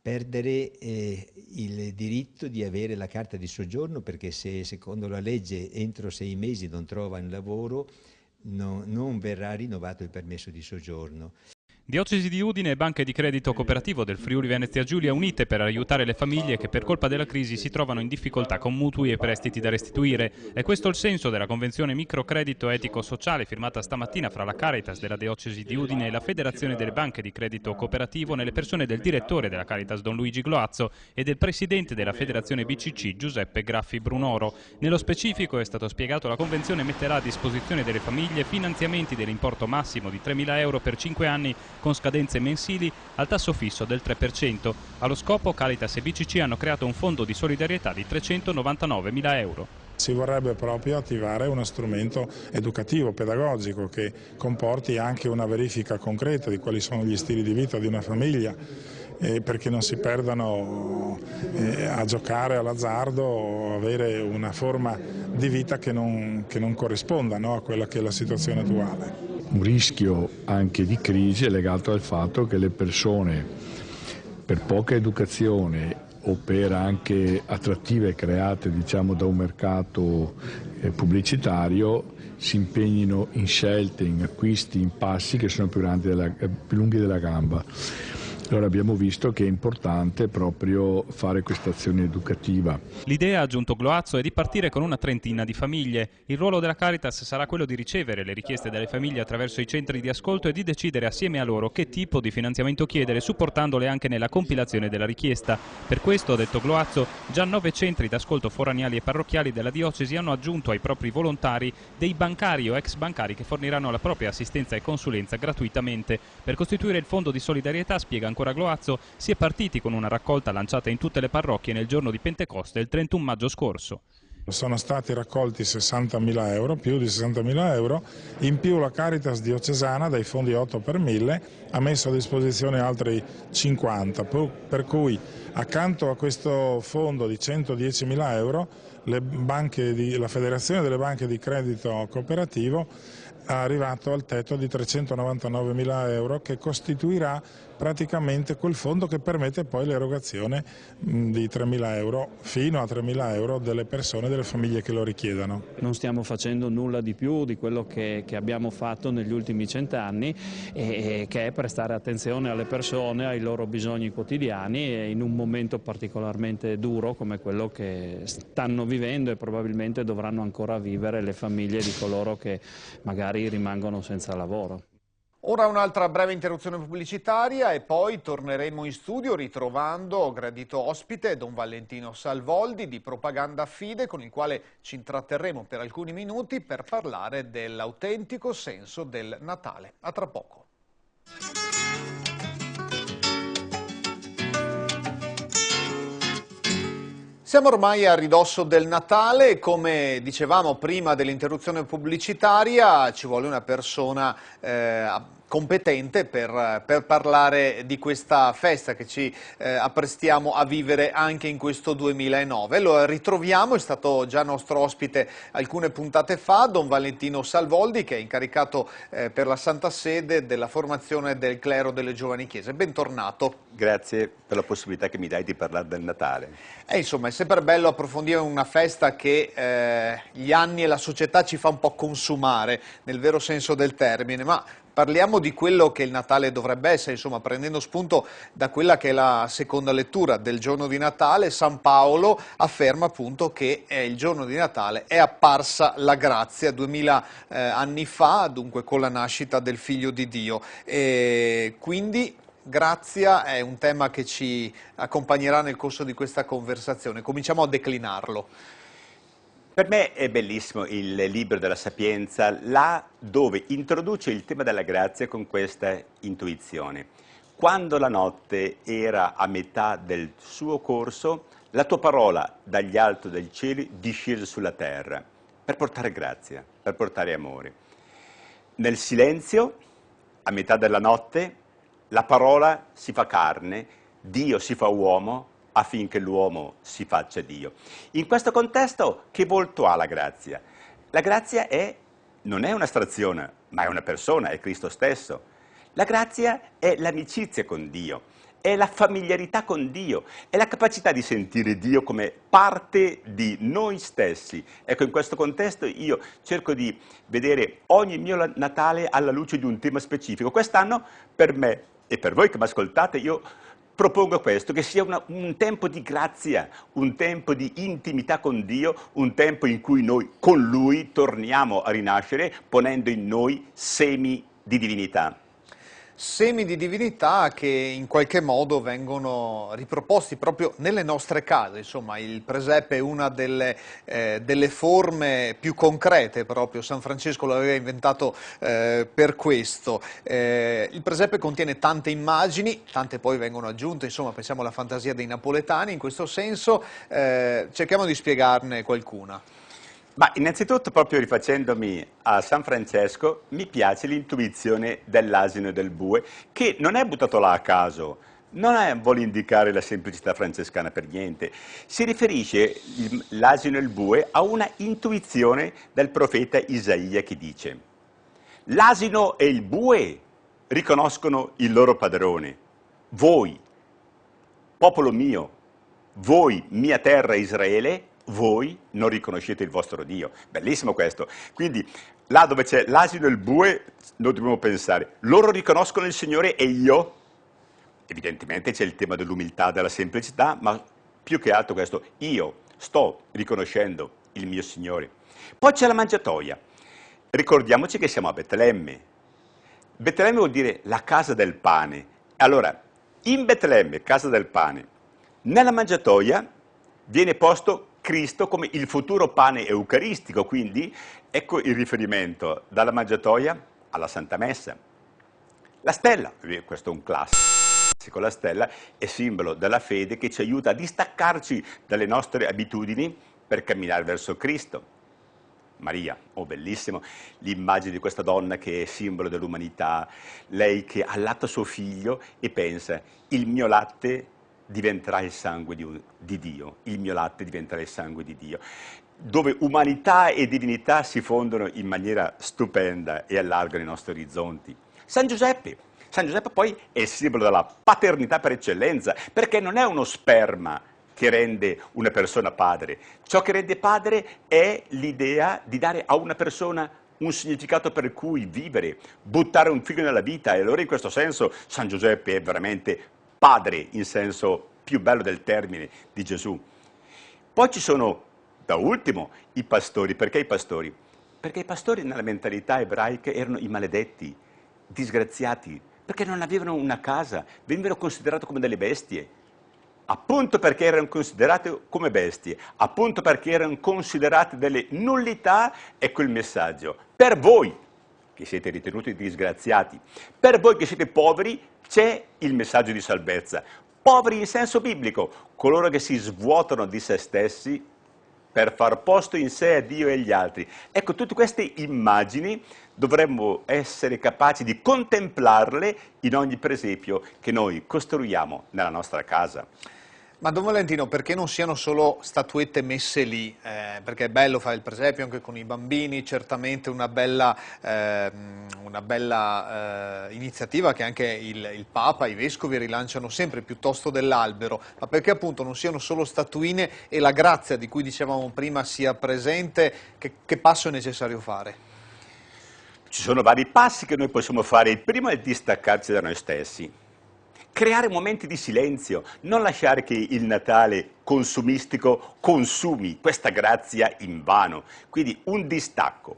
perdere il diritto di avere la carta di soggiorno, perché se secondo la legge entro 6 mesi non trova un lavoro non verrà rinnovato il permesso di soggiorno. Diocesi di Udine e banche di credito cooperativo del Friuli Venezia Giulia unite per aiutare le famiglie che per colpa della crisi si trovano in difficoltà con mutui e prestiti da restituire. È questo il senso della convenzione microcredito etico-sociale firmata stamattina fra la Caritas della Diocesi di Udine e la Federazione delle banche di credito cooperativo nelle persone del direttore della Caritas Don Luigi Gloazzo e del presidente della Federazione BCC Giuseppe Graffi Brunoro. Nello specifico è stato spiegato la convenzione metterà a disposizione delle famiglie finanziamenti dell'importo massimo di 3.000 euro per 5 anni con scadenze mensili al tasso fisso del 3%. Allo scopo Caritas e BCC hanno creato un fondo di solidarietà di 399.000 euro. Si vorrebbe proprio attivare uno strumento educativo, pedagogico, che comporti anche una verifica concreta di quali sono gli stili di vita di una famiglia, perché non si perdano a giocare all'azzardo o avere una forma di vita che non corrisponda, no, a quella che è la situazione attuale. Un rischio anche di crisi è legato al fatto che le persone, per poca educazione o per anche attrattive create da un mercato pubblicitario, si impegnino in scelte, in acquisti, in passi che sono più lunghi della gamba. Allora abbiamo visto che è importante proprio fare questa azione educativa. L'idea, ha aggiunto Gloazzo, è di partire con una trentina di famiglie. Il ruolo della Caritas sarà quello di ricevere le richieste delle famiglie attraverso i centri di ascolto e di decidere assieme a loro che tipo di finanziamento chiedere, supportandole anche nella compilazione della richiesta. Per questo, ha detto Gloazzo, già 9 centri d'ascolto foraniali e parrocchiali della diocesi hanno aggiunto ai propri volontari dei bancari o ex bancari che forniranno la propria assistenza e consulenza gratuitamente. Per costituire il fondo di solidarietà, spiega ancora Gloazzo, si è partiti con una raccolta lanciata in tutte le parrocchie nel giorno di Pentecoste il 31 maggio scorso. Sono stati raccolti 60.000 euro, più di 60.000 euro, in più la Caritas diocesana dai fondi 8 per 1000 ha messo a disposizione altri 50, per cui accanto a questo fondo di 110.000 euro la Federazione delle banche di credito cooperativo è arrivato al tetto di 399.000 euro che costituirà praticamente quel fondo che permette poi l'erogazione di 3.000 euro fino a 3.000 euro delle persone, delle famiglie che lo richiedano. Non stiamo facendo nulla di più di quello che abbiamo fatto negli ultimi 100 anni e che è prestare attenzione alle persone, ai loro bisogni quotidiani e in un momento particolarmente duro come quello che stanno vivendo e probabilmente dovranno ancora vivere le famiglie di coloro che magari rimangono senza lavoro. Ora un'altra breve interruzione pubblicitaria e poi torneremo in studio ritrovando gradito ospite Don Valentino Salvoldi di Propaganda Fide, con il quale ci intratterremo per alcuni minuti per parlare dell'autentico senso del Natale. A tra poco. Siamo ormai a ridosso del Natale e, come dicevamo prima dell'interruzione pubblicitaria, ci vuole una persona competente per parlare di questa festa che ci apprestiamo a vivere anche in questo 2009. Lo ritroviamo, è stato già nostro ospite alcune puntate fa, Don Valentino Salvoldi, che è incaricato per la Santa Sede della formazione del clero delle giovani chiese. Bentornato. Grazie per la possibilità che mi dai di parlare del Natale. Insomma, è sempre bello approfondire una festa che gli anni e la società ci fa un po' consumare, nel vero senso del termine, ma parliamo di quello che il Natale dovrebbe essere, insomma, prendendo spunto da quella che è la seconda lettura del giorno di Natale. San Paolo afferma appunto che il giorno di Natale è apparsa la grazia 2000 anni fa, dunque con la nascita del Figlio di Dio. E quindi grazia è un tema che ci accompagnerà nel corso di questa conversazione. Cominciamo a declinarlo. Per me è bellissimo il libro della Sapienza, là dove introduce il tema della grazia con questa intuizione. Quando la notte era a metà del suo corso, la tua parola dagli alti dei cieli discese sulla terra per portare grazia, per portare amore. Nel silenzio, a metà della notte, la parola si fa carne, Dio si fa uomo, affinché l'uomo si faccia Dio. In questo contesto, che volto ha la grazia? La grazia non è un'astrazione, ma è una persona, è Cristo stesso. La grazia è l'amicizia con Dio, è la familiarità con Dio, è la capacità di sentire Dio come parte di noi stessi. Ecco, in questo contesto io cerco di vedere ogni mio Natale alla luce di un tema specifico. Quest'anno, per me e per voi che mi ascoltate, io propongo questo, che sia un tempo di grazia, un tempo di intimità con Dio, un tempo in cui noi con Lui torniamo a rinascere ponendo in noi semi di divinità. Semi di divinità che in qualche modo vengono riproposti proprio nelle nostre case. Insomma, il presepe è una delle forme più concrete proprio, San Francesco l'aveva inventato per questo. Il presepe contiene tante immagini, tante poi vengono aggiunte, insomma pensiamo alla fantasia dei napoletani in questo senso, cerchiamo di spiegarne qualcuna. Ma innanzitutto, proprio rifacendomi a San Francesco, mi piace l'intuizione dell'asino e del bue, che non è buttato là a caso, vuole indicare la semplicità francescana per niente. Si riferisce, l'asino e il bue, a una intuizione del profeta Isaia che dice: l'asino e il bue riconoscono il loro padrone. Voi, popolo mio, voi, mia terra Israele, voi non riconoscete il vostro Dio. Bellissimo questo. Quindi, là dove c'è l'asino e il bue, noi dobbiamo pensare, loro riconoscono il Signore e io? Evidentemente c'è il tema dell'umiltà, della semplicità, ma più che altro questo, io sto riconoscendo il mio Signore. Poi c'è la mangiatoia. Ricordiamoci che siamo a Betlemme. Betlemme vuol dire la casa del pane. Allora, in Betlemme, casa del pane, nella mangiatoia viene posto Cristo come il futuro pane eucaristico, quindi ecco il riferimento dalla mangiatoia alla Santa Messa. La stella, questo è un classico, la stella è simbolo della fede che ci aiuta a distaccarci dalle nostre abitudini per camminare verso Cristo. Maria, oh bellissimo, l'immagine di questa donna che è simbolo dell'umanità, lei che allatta suo figlio e pensa, il mio latte diventerà il sangue di Dio, il mio latte diventerà il sangue di Dio, dove umanità e divinità si fondono in maniera stupenda e allargano i nostri orizzonti. San Giuseppe poi è il simbolo della paternità per eccellenza, perché non è uno sperma che rende una persona padre. Ciò che rende padre è l'idea di dare a una persona un significato per cui vivere, buttare un figlio nella vita, e allora in questo senso San Giuseppe è veramente padre in senso più bello del termine di Gesù. Poi ci sono, da ultimo, i pastori. Perché i pastori? Perché i pastori nella mentalità ebraica erano i maledetti, disgraziati, perché non avevano una casa, venivano considerati come delle bestie. Appunto perché erano considerati come bestie, appunto perché erano considerati delle nullità, ecco il messaggio. Per voi, che siete ritenuti disgraziati, per voi che siete poveri, c'è il messaggio di salvezza. Poveri in senso biblico, coloro che si svuotano di se stessi per far posto in sé a Dio e agli altri. Ecco, tutte queste immagini dovremmo essere capaci di contemplarle in ogni presepio che noi costruiamo nella nostra casa. Ma Don Valentino, perché non siano solo statuette messe lì? Perché è bello fare il presepio anche con i bambini, certamente una bella iniziativa che anche il Papa, i Vescovi rilanciano sempre piuttosto dell'albero, ma perché appunto non siano solo statuine e la grazia di cui dicevamo prima sia presente, che passo è necessario fare? Ci sono vari passi che noi possiamo fare. Il primo è distaccarci da noi stessi. Creare momenti di silenzio, non lasciare che il Natale consumistico consumi questa grazia invano. Quindi un distacco,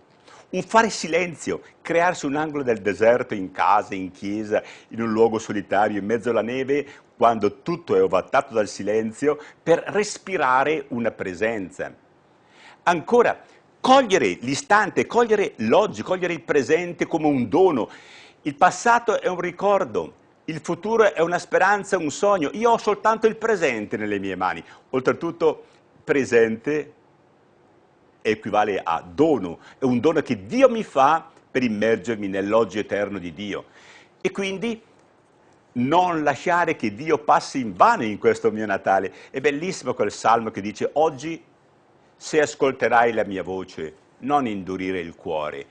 un fare silenzio, crearsi un angolo del deserto in casa, in chiesa, in un luogo solitario, in mezzo alla neve, quando tutto è ovattato dal silenzio, per respirare una presenza. Ancora, cogliere l'istante, cogliere l'oggi, cogliere il presente come un dono. Il passato è un ricordo. Il futuro è una speranza, un sogno. Io ho soltanto il presente nelle mie mani. Oltretutto, presente equivale a dono. È un dono che Dio mi fa per immergermi nell'oggi eterno di Dio. E quindi non lasciare che Dio passi in vano in questo mio Natale. È bellissimo quel salmo che dice: oggi, se ascolterai la mia voce, non indurire il cuore.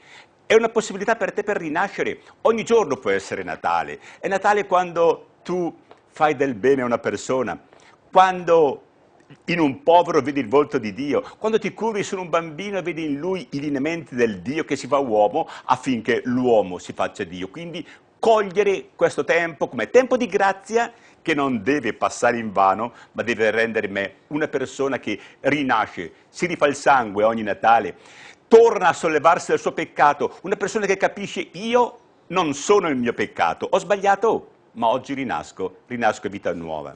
È una possibilità per te per rinascere. Ogni giorno può essere Natale. È Natale quando tu fai del bene a una persona, quando in un povero vedi il volto di Dio, quando ti curi su un bambino e vedi in lui i lineamenti del Dio che si fa uomo affinché l'uomo si faccia Dio. Quindi cogliere questo tempo come tempo di grazia che non deve passare in vano, ma deve rendere me una persona che rinasce, si rifà il sangue ogni Natale, torna a sollevarsi dal suo peccato, una persona che capisce: io non sono il mio peccato, ho sbagliato, ma oggi rinasco a vita nuova.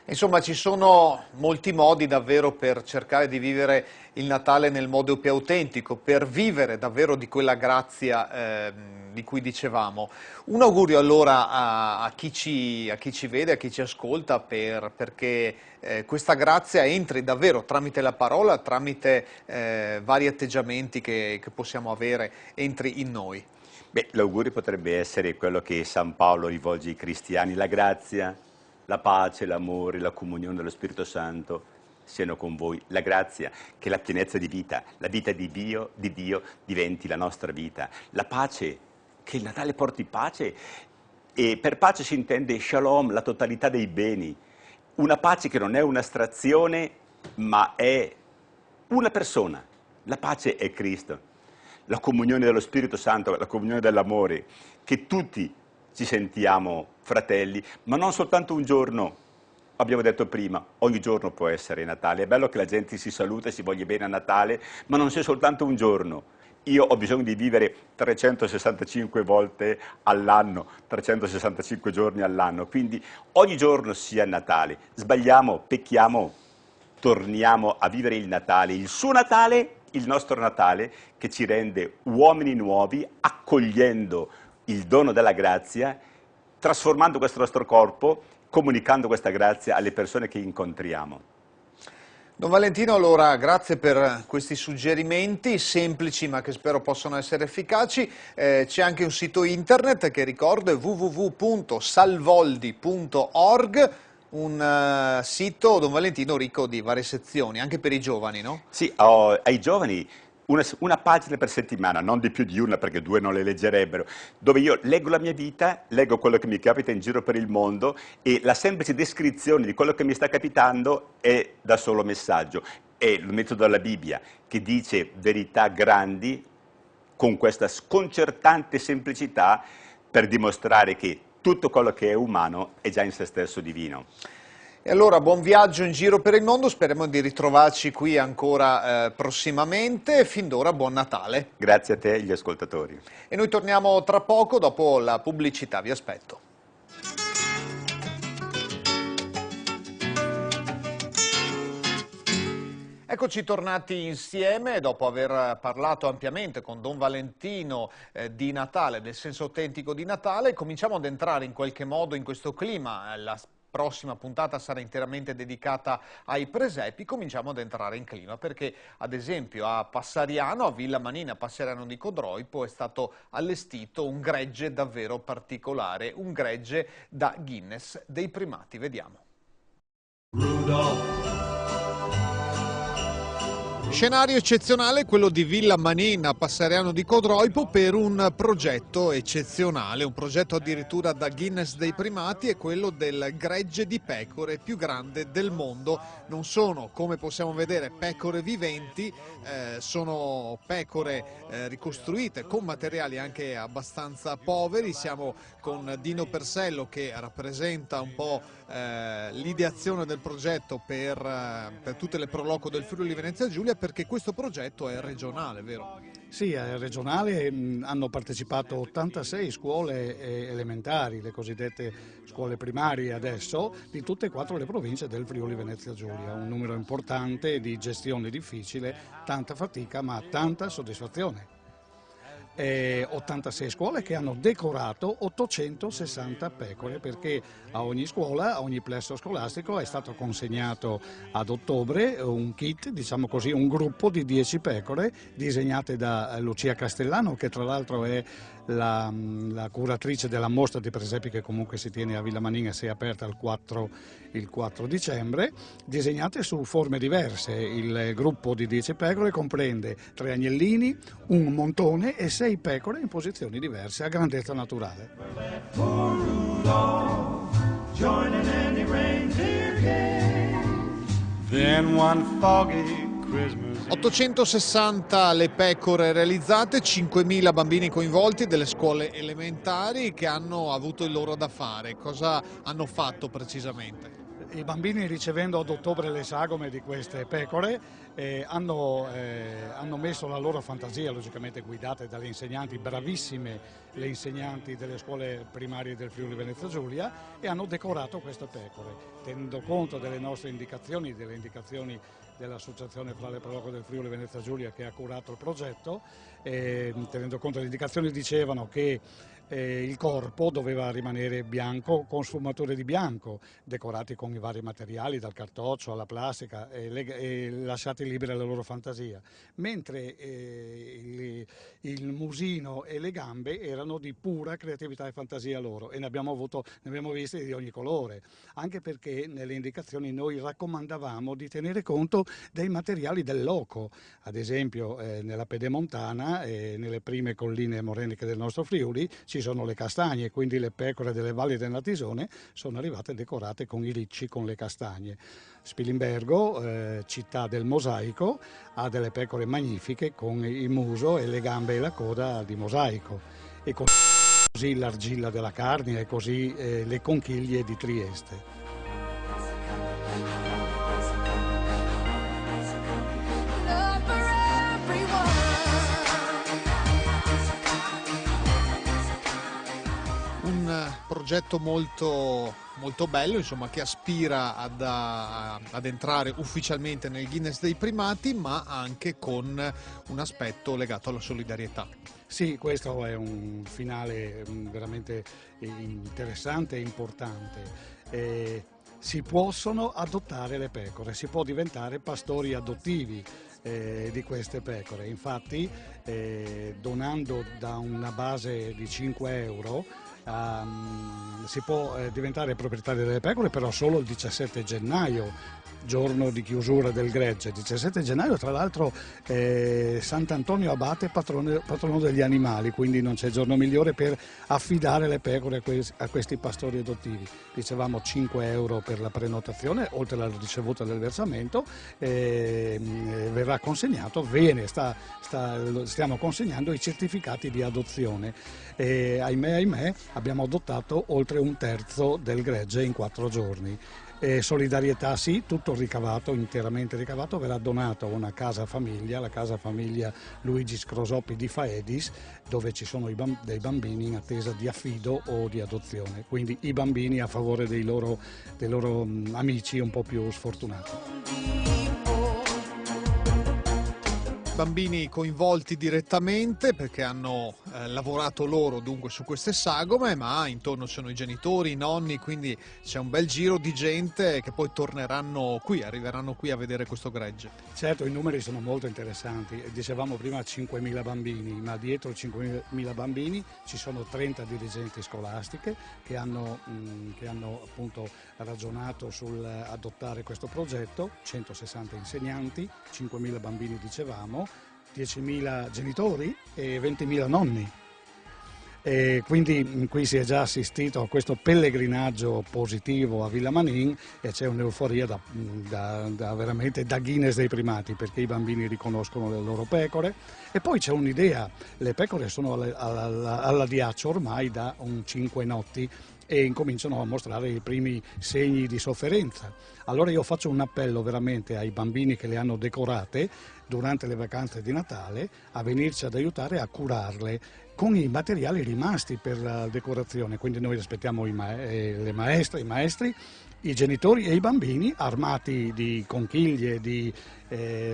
Insomma, ci sono molti modi davvero per cercare di vivere il Natale nel modo più autentico, per vivere davvero di quella grazia di cui dicevamo. Un augurio allora a chi ci vede, a chi ci ascolta, perché questa grazia entri davvero tramite la parola, tramite vari atteggiamenti che possiamo avere, entri in noi. Beh, l'augurio potrebbe essere quello che San Paolo rivolge ai cristiani: la grazia, la pace, l'amore, la comunione dello Spirito Santo siano con voi. La grazia, che è la pienezza di vita, la vita di Dio diventi la nostra vita. La pace, che il Natale porti pace, e per pace si intende shalom, la totalità dei beni. Una pace che non è un'astrazione, ma è una persona. La pace è Cristo. La comunione dello Spirito Santo, la comunione dell'amore, che tutti ci sentiamo fratelli, ma non soltanto un giorno. Abbiamo detto prima, ogni giorno può essere Natale. È bello che la gente si saluta e si voglia bene a Natale, ma non sia soltanto un giorno. Io ho bisogno di vivere 365 volte all'anno, 365 giorni all'anno, quindi ogni giorno sia Natale. Sbagliamo, pecchiamo, torniamo a vivere il Natale, il suo Natale, il nostro Natale, che ci rende uomini nuovi, accogliendo il dono della grazia, trasformando questo nostro corpo, comunicando questa grazia alle persone che incontriamo. Don Valentino, allora grazie per questi suggerimenti semplici ma che spero possano essere efficaci. C'è anche un sito internet che ricordo è www.salvoldi.org, un sito, Don Valentino, ricco di varie sezioni, anche per i giovani, no? Sì, ai giovani una pagina per settimana, non di più di una perché due non le leggerebbero, dove io leggo la mia vita, leggo quello che mi capita in giro per il mondo e la semplice descrizione di quello che mi sta capitando è da solo messaggio. È lo metodo della Bibbia che dice verità grandi con questa sconcertante semplicità per dimostrare che tutto quello che è umano è già in se stesso divino. E allora buon viaggio in giro per il mondo, speriamo di ritrovarci qui ancora prossimamente, fin d'ora buon Natale. Grazie a te e agli ascoltatori. E noi torniamo tra poco dopo la pubblicità, vi aspetto. Eccoci tornati insieme dopo aver parlato ampiamente con Don Valentino di Natale, del senso autentico di Natale. Cominciamo ad entrare in qualche modo in questo clima. La prossima puntata sarà interamente dedicata ai presepi. Cominciamo ad entrare in clima perché ad esempio a Passariano, a Villa Manina Passariano di Codroipo, è stato allestito un gregge davvero particolare, un gregge da Guinness dei primati. Vediamo. Rudolph, Scenario eccezionale quello di Villa Manin a Passeriano di Codroipo per un progetto eccezionale, un progetto addirittura da Guinness dei primati, è quello del gregge di pecore più grande del mondo. Non sono, come possiamo vedere, pecore viventi, sono pecore ricostruite con materiali anche abbastanza poveri. Siamo con Dino Persello che rappresenta un po' l'ideazione del progetto per tutte le pro loco del Friuli Venezia Giulia, perché questo progetto è regionale, vero? Sì, è regionale, hanno partecipato 86 scuole elementari, le cosiddette scuole primarie adesso, di tutte e 4 le province del Friuli Venezia Giulia, un numero importante di gestione difficile, tanta fatica ma tanta soddisfazione. 86 scuole che hanno decorato 860 pecore, perché a ogni scuola, a ogni plesso scolastico è stato consegnato ad ottobre un kit, diciamo così, un gruppo di 10 pecore disegnate da Lucia Castellano, che tra l'altro è la curatrice della mostra di presepi che comunque si tiene a Villa Manin e si è aperta il 4 dicembre, disegnate su forme diverse. Il gruppo di 10 pecore comprende 3 agnellini, un montone e 6 pecore in posizioni diverse a grandezza naturale. 860 le pecore realizzate, 5.000 bambini coinvolti delle scuole elementari che hanno avuto il loro da fare. Cosa hanno fatto precisamente? I bambini, ricevendo ad ottobre le sagome di queste pecore, hanno messo la loro fantasia, logicamente guidate dalle insegnanti, bravissime le insegnanti delle scuole primarie del Friuli Venezia Giulia, e hanno decorato queste pecore, tenendo conto delle nostre indicazioni, delle indicazioni dell'Associazione fra le pro loco del Friuli Venezia Giulia che ha curato il progetto. Tenendo conto delle indicazioni, dicevano che il corpo doveva rimanere bianco con sfumature di bianco, decorati con i vari materiali, dal cartoccio alla plastica, e lasciati liberi alla loro fantasia, mentre il musino e le gambe erano di pura creatività e fantasia loro, e ne abbiamo visti di ogni colore, anche perché nelle indicazioni noi raccomandavamo di tenere conto dei materiali del loco. Ad esempio nella Pedemontana e nelle prime colline moreniche del nostro Friuli ci sono le castagne, quindi le pecore delle valli del Natisone sono arrivate decorate con i ricci, con le castagne. Spilimbergo, città del mosaico, ha delle pecore magnifiche con il muso e le gambe e la coda di mosaico, e così l'argilla della Carnia e così le conchiglie di Trieste. Un progetto molto bello, insomma, che aspira ad entrare ufficialmente nel Guinness dei primati, ma anche con un aspetto legato alla solidarietà. Sì, questo è un finale veramente interessante e importante. Si possono adottare le pecore, si può diventare pastori adottivi di queste pecore. Infatti, donando da una base di 5 euro, si può diventare proprietario delle pecore, però solo il 17 gennaio, giorno di chiusura del gregge. 17 gennaio, tra l'altro, Sant'Antonio Abate, patrono degli animali, quindi non c'è giorno migliore per affidare le pecore a questi pastori adottivi. Dicevamo 5 euro per la prenotazione, oltre alla ricevuta del versamento, verrà consegnato, stiamo consegnando i certificati di adozione. Ahimè, abbiamo adottato oltre un terzo del gregge in 4 giorni. Solidarietà sì, tutto ricavato, interamente ricavato, verrà donato a una casa famiglia, la casa famiglia Luigi Scrosoppi di Faedis, dove ci sono dei bambini in attesa di affido o di adozione, quindi i bambini a favore dei loro amici un po' più sfortunati. bambini coinvolti direttamente perché hanno lavorato loro dunque su queste sagome, ma intorno sono i genitori, i nonni, quindi c'è un bel giro di gente che poi torneranno qui, arriveranno qui a vedere questo gregge. Certo, i numeri sono molto interessanti, dicevamo prima 5.000 bambini, ma dietro 5.000 bambini ci sono 30 dirigenti scolastiche che hanno appunto ragionato sul adottare questo progetto, 160 insegnanti, 5.000 bambini dicevamo, 10.000 genitori e 20.000 nonni. E quindi qui si è già assistito a questo pellegrinaggio positivo a Villa Manin e c'è un'euforia veramente da Guinness dei primati, perché i bambini riconoscono le loro pecore e poi c'è un'idea, le pecore sono all'addiaccio ormai da 5 notti e incominciano a mostrare i primi segni di sofferenza. Allora io faccio un appello veramente ai bambini che le hanno decorate durante le vacanze di Natale a venirci ad aiutare a curarle con i materiali rimasti per la decorazione, quindi noi aspettiamo le maestre, i maestri, i genitori e i bambini armati di conchiglie, di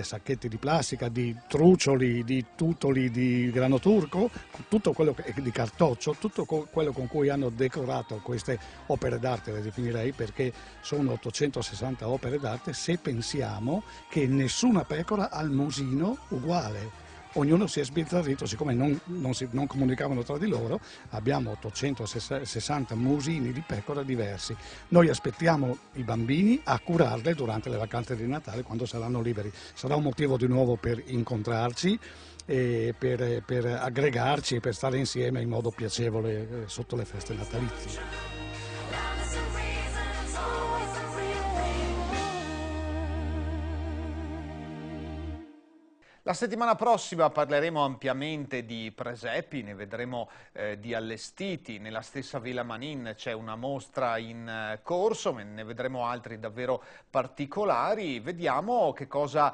sacchetti di plastica, di trucioli, di tutoli di grano turco, tutto quello di cartoccio, tutto quello con cui hanno decorato queste opere d'arte, le definirei, perché sono 860 opere d'arte se pensiamo che nessuna pecora ha il musino uguale. Ognuno si è sbizzarrito, siccome non comunicavano tra di loro, abbiamo 860 musini di pecora diversi. Noi aspettiamo i bambini a curarle durante le vacanze di Natale, quando saranno liberi. Sarà un motivo di nuovo per incontrarci, per aggregarci e per stare insieme in modo piacevole sotto le feste natalizie. La settimana prossima parleremo ampiamente di presepi, ne vedremo di allestiti, nella stessa Villa Manin c'è una mostra in corso, ne vedremo altri davvero particolari, vediamo che cosa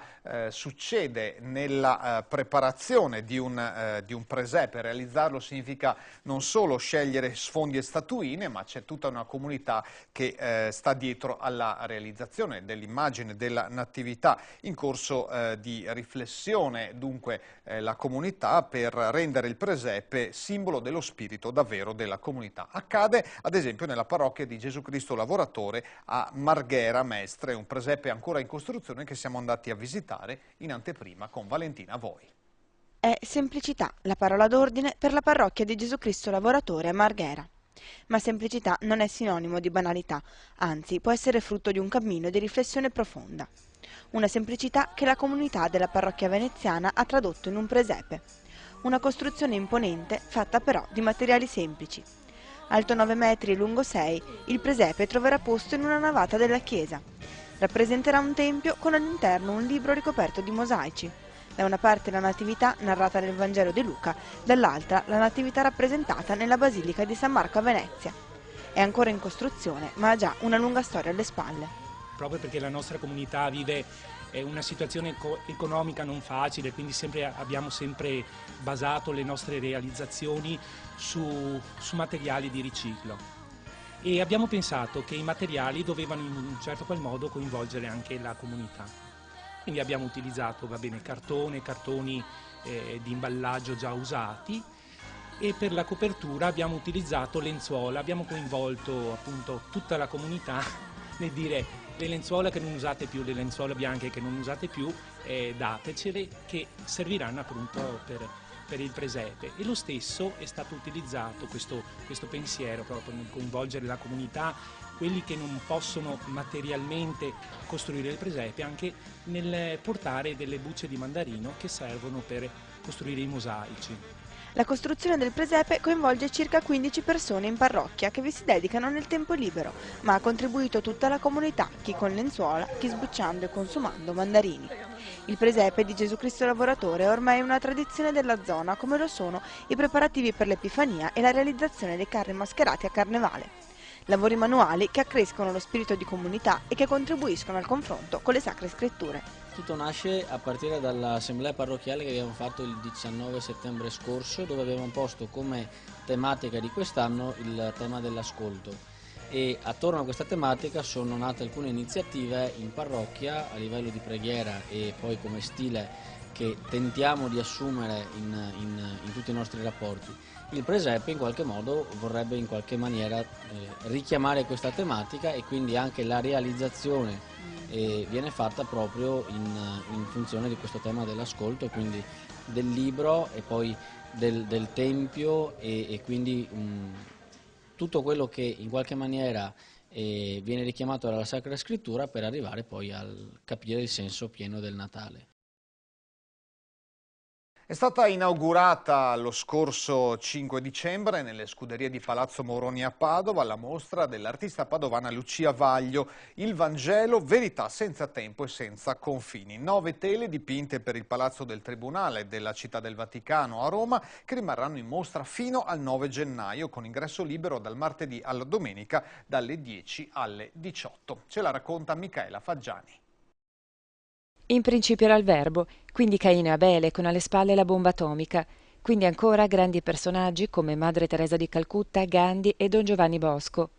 succede nella preparazione di un presepe. Realizzarlo significa non solo scegliere sfondi e statuine, ma c'è tutta una comunità che sta dietro alla realizzazione dell'immagine della natività, in corso di riflessione. Dunque la comunità per rendere il presepe simbolo dello spirito davvero della comunità. Accade ad esempio nella parrocchia di Gesù Cristo Lavoratore a Marghera Mestre, un presepe ancora in costruzione che siamo andati a visitare in anteprima con Valentina Voi. È semplicità la parola d'ordine per la parrocchia di Gesù Cristo Lavoratore a Marghera. Ma semplicità non è sinonimo di banalità, anzi può essere frutto di un cammino di riflessione profonda. Una semplicità che la comunità della parrocchia veneziana ha tradotto in un presepe. Una costruzione imponente fatta però di materiali semplici. Alto 9 metri e lungo 6, il presepe troverà posto in una navata della chiesa. Rappresenterà un tempio con all'interno un libro ricoperto di mosaici. Da una parte la Natività narrata nel Vangelo di Luca, dall'altra la Natività rappresentata nella Basilica di San Marco a Venezia. È ancora in costruzione, ma ha già una lunga storia alle spalle. Proprio perché la nostra comunità vive una situazione economica non facile, quindi abbiamo sempre basato le nostre realizzazioni su materiali di riciclo. E abbiamo pensato che i materiali dovevano in un certo qual modo coinvolgere anche la comunità. Quindi abbiamo utilizzato cartoni di imballaggio già usati, e per la copertura abbiamo utilizzato lenzuola, abbiamo coinvolto appunto tutta la comunità nel dire: le lenzuola che non usate più, le lenzuola bianche che non usate più, datecele, che serviranno appunto per il presepe. E lo stesso è stato utilizzato, questo pensiero proprio nel coinvolgere la comunità, quelli che non possono materialmente costruire il presepe, anche nel portare delle bucce di mandarino che servono per costruire i mosaici. La costruzione del presepe coinvolge circa 15 persone in parrocchia che vi si dedicano nel tempo libero, ma ha contribuito tutta la comunità, chi con lenzuola, chi sbucciando e consumando mandarini. Il presepe di Gesù Cristo Lavoratore è ormai una tradizione della zona, come lo sono i preparativi per l'Epifania e la realizzazione dei carri mascherati a Carnevale. Lavori manuali che accrescono lo spirito di comunità e che contribuiscono al confronto con le Sacre Scritture. Tutto nasce a partire dall'assemblea parrocchiale che abbiamo fatto il 19 settembre scorso, dove abbiamo posto come tematica di quest'anno il tema dell'ascolto, e attorno a questa tematica sono nate alcune iniziative in parrocchia a livello di preghiera e poi come stile che tentiamo di assumere in tutti i nostri rapporti. Il presepe in qualche modo vorrebbe in qualche maniera richiamare questa tematica, e quindi anche la realizzazione viene fatta proprio in funzione di questo tema dell'ascolto, quindi del libro e poi del tempio, e quindi tutto quello che in qualche maniera viene richiamato dalla Sacra Scrittura per arrivare poi al capire il senso pieno del Natale. È stata inaugurata lo scorso 5 dicembre nelle scuderie di Palazzo Moroni a Padova la mostra dell'artista padovana Lucia Vaglio, Il Vangelo, verità senza tempo e senza confini. 9 tele dipinte per il Palazzo del Tribunale della Città del Vaticano a Roma, che rimarranno in mostra fino al 9 gennaio, con ingresso libero dal martedì alla domenica dalle 10 alle 18. Ce la racconta Micaela Faggiani. In principio era il Verbo, quindi Caino e Abele con alle spalle la bomba atomica, quindi ancora grandi personaggi come Madre Teresa di Calcutta, Gandhi e Don Giovanni Bosco.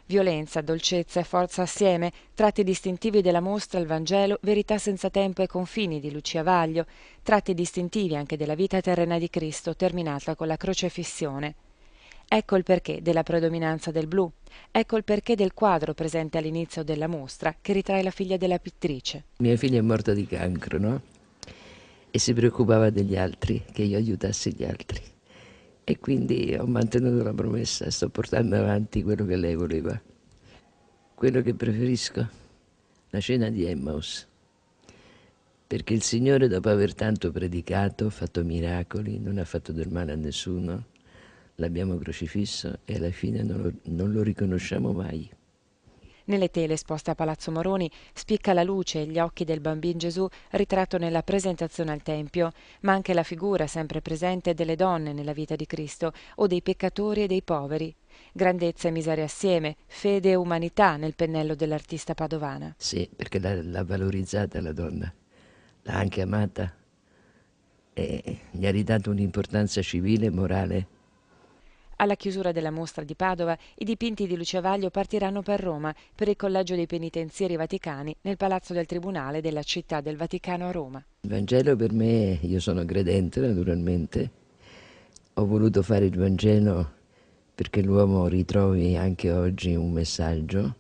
Violenza, dolcezza e forza assieme, tratti distintivi della mostra Il Vangelo, verità senza tempo e confini di Lucia Vaglio, tratti distintivi anche della vita terrena di Cristo, terminata con la crocefissione. Ecco il perché della predominanza del blu, ecco il perché del quadro presente all'inizio della mostra che ritrae la figlia della pittrice. Mia figlia è morta di cancro, no? E si preoccupava degli altri, che io aiutassi gli altri. E quindi ho mantenuto la promessa, sto portando avanti quello che lei voleva. Quello che preferisco, la cena di Emmaus. Perché il Signore, dopo aver tanto predicato, fatto miracoli, non ha fatto del male a nessuno, l'abbiamo crocifisso e alla fine non lo riconosciamo mai. Nelle tele esposte a Palazzo Moroni spicca la luce e gli occhi del bambino Gesù ritratto nella presentazione al Tempio, ma anche la figura sempre presente delle donne nella vita di Cristo o dei peccatori e dei poveri. Grandezza e miseria assieme, fede e umanità nel pennello dell'artista padovana. Sì, perché l'ha valorizzata la donna, l'ha anche amata e gli ha ridato un'importanza civile e morale. Alla chiusura della mostra di Padova, i dipinti di Lucia Vaglio partiranno per Roma, per il Collegio dei Penitenzieri Vaticani, nel Palazzo del Tribunale della Città del Vaticano a Roma. Il Vangelo per me, io sono credente naturalmente, ho voluto fare il Vangelo perché l'uomo ritrovi anche oggi un messaggio,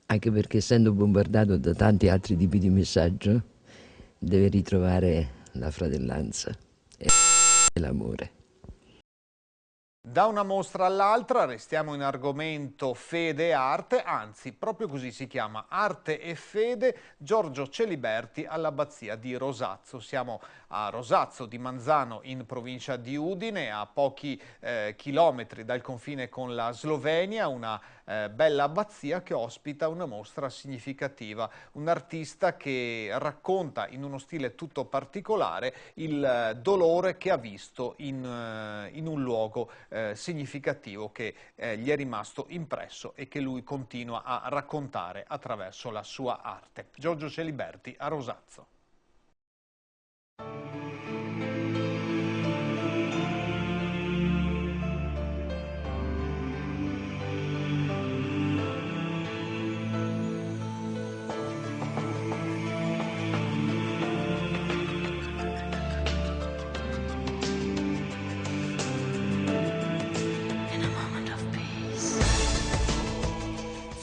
anche perché essendo bombardato da tanti altri tipi di messaggio, deve ritrovare la fratellanza e l'amore. Da una mostra all'altra restiamo in argomento fede e arte, anzi proprio così si chiama, Arte e Fede, Giorgio Celiberti all'abbazia di Rosazzo. Siamo a Rosazzo di Manzano in provincia di Udine, a pochi chilometri dal confine con la Slovenia, una bella abbazia che ospita una mostra significativa, un artista che racconta in uno stile tutto particolare il dolore che ha visto in un luogo significativo che gli è rimasto impresso e che lui continua a raccontare attraverso la sua arte. Giorgio Celiberti a Rosazzo.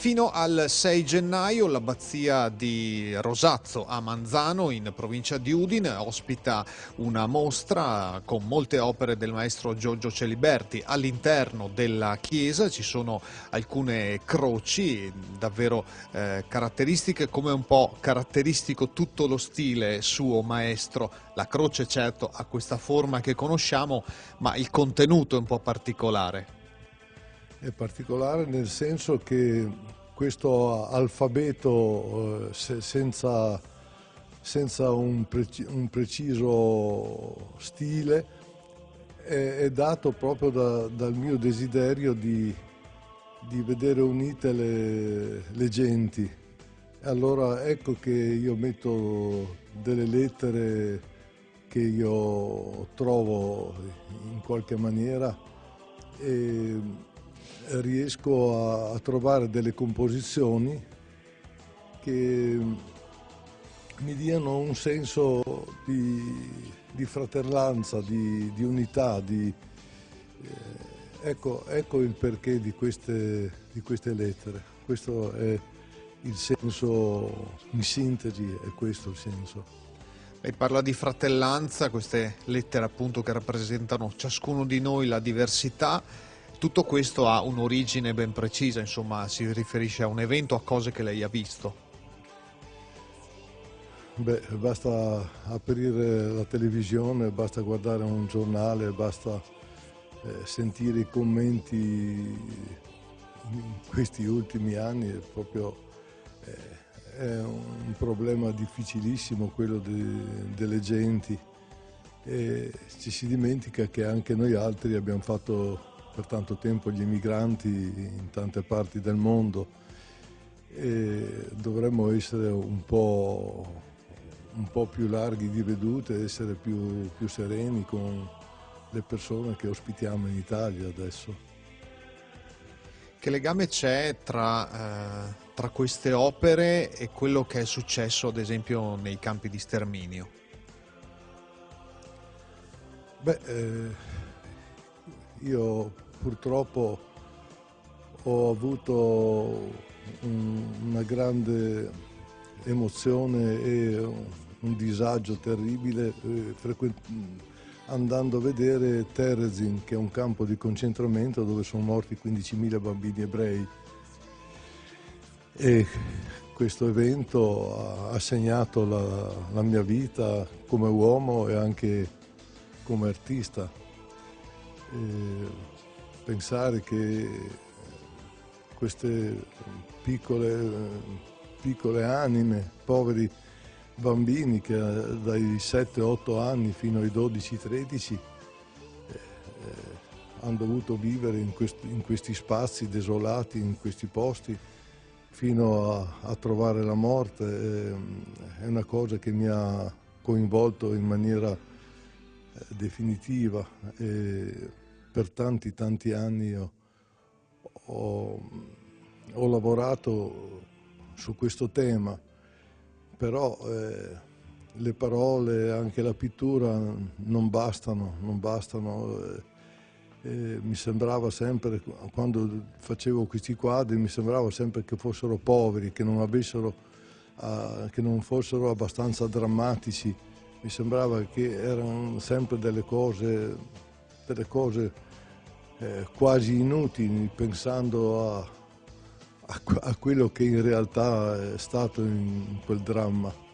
Fino al 6 gennaio l'abbazia di Rosazzo a Manzano, in provincia di Udine, ospita una mostra con molte opere del maestro Giorgio Celiberti. All'interno della chiesa ci sono alcune croci davvero caratteristiche, come un po' caratteristico tutto lo stile suo maestro. La croce certo ha questa forma che conosciamo, ma il contenuto è un po' particolare. È particolare nel senso che questo alfabeto senza un preciso stile è dato proprio dal mio desiderio di vedere unite le genti. Allora ecco che io metto delle lettere che io trovo in qualche maniera e riesco a trovare delle composizioni che mi diano un senso di fratellanza, di unità, ecco il perché di queste lettere. Questo è il senso, in sintesi è questo il senso. Lei parla di fratellanza, queste lettere appunto che rappresentano ciascuno di noi la diversità. Tutto questo ha un'origine ben precisa, insomma, si riferisce a un evento, a cose che lei ha visto. Beh, basta aprire la televisione, basta guardare un giornale, basta sentire i commenti in questi ultimi anni, è proprio è un problema difficilissimo quello delle genti, e ci si dimentica che anche noi altri abbiamo fatto per tanto tempo gli emigranti in tante parti del mondo e dovremmo essere un po' più larghi di vedute, essere più sereni con le persone che ospitiamo in Italia adesso. Che legame c'è tra queste opere e quello che è successo ad esempio nei campi di sterminio? Beh, io purtroppo ho avuto una grande emozione e un disagio terribile andando a vedere Terezin, che è un campo di concentramento dove sono morti 15.000 bambini ebrei. E questo evento ha segnato la mia vita come uomo e anche come artista. Pensare che queste piccole anime, poveri bambini che dai 7-8 anni fino ai 12-13 hanno dovuto vivere in questi spazi desolati, in questi posti, fino a trovare la morte, è una cosa che mi ha coinvolto in maniera definitiva. E per tanti anni ho lavorato su questo tema, però le parole, anche la pittura non bastano. Mi sembrava sempre, quando facevo questi quadri, mi sembrava sempre che fossero poveri, che non fossero abbastanza drammatici. Mi sembrava che erano sempre delle cose quasi inutili, pensando a quello che in realtà è stato in quel dramma.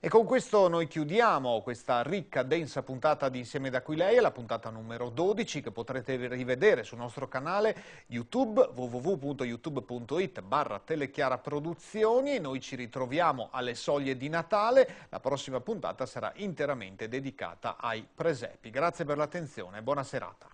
E con questo noi chiudiamo questa ricca, densa puntata di Insieme da qui lei, è la puntata numero 12 che potrete rivedere sul nostro canale YouTube www.youtube.it/Telechiara Produzioni. Noi ci ritroviamo alle soglie di Natale, la prossima puntata sarà interamente dedicata ai presepi. Grazie per l'attenzione e buona serata.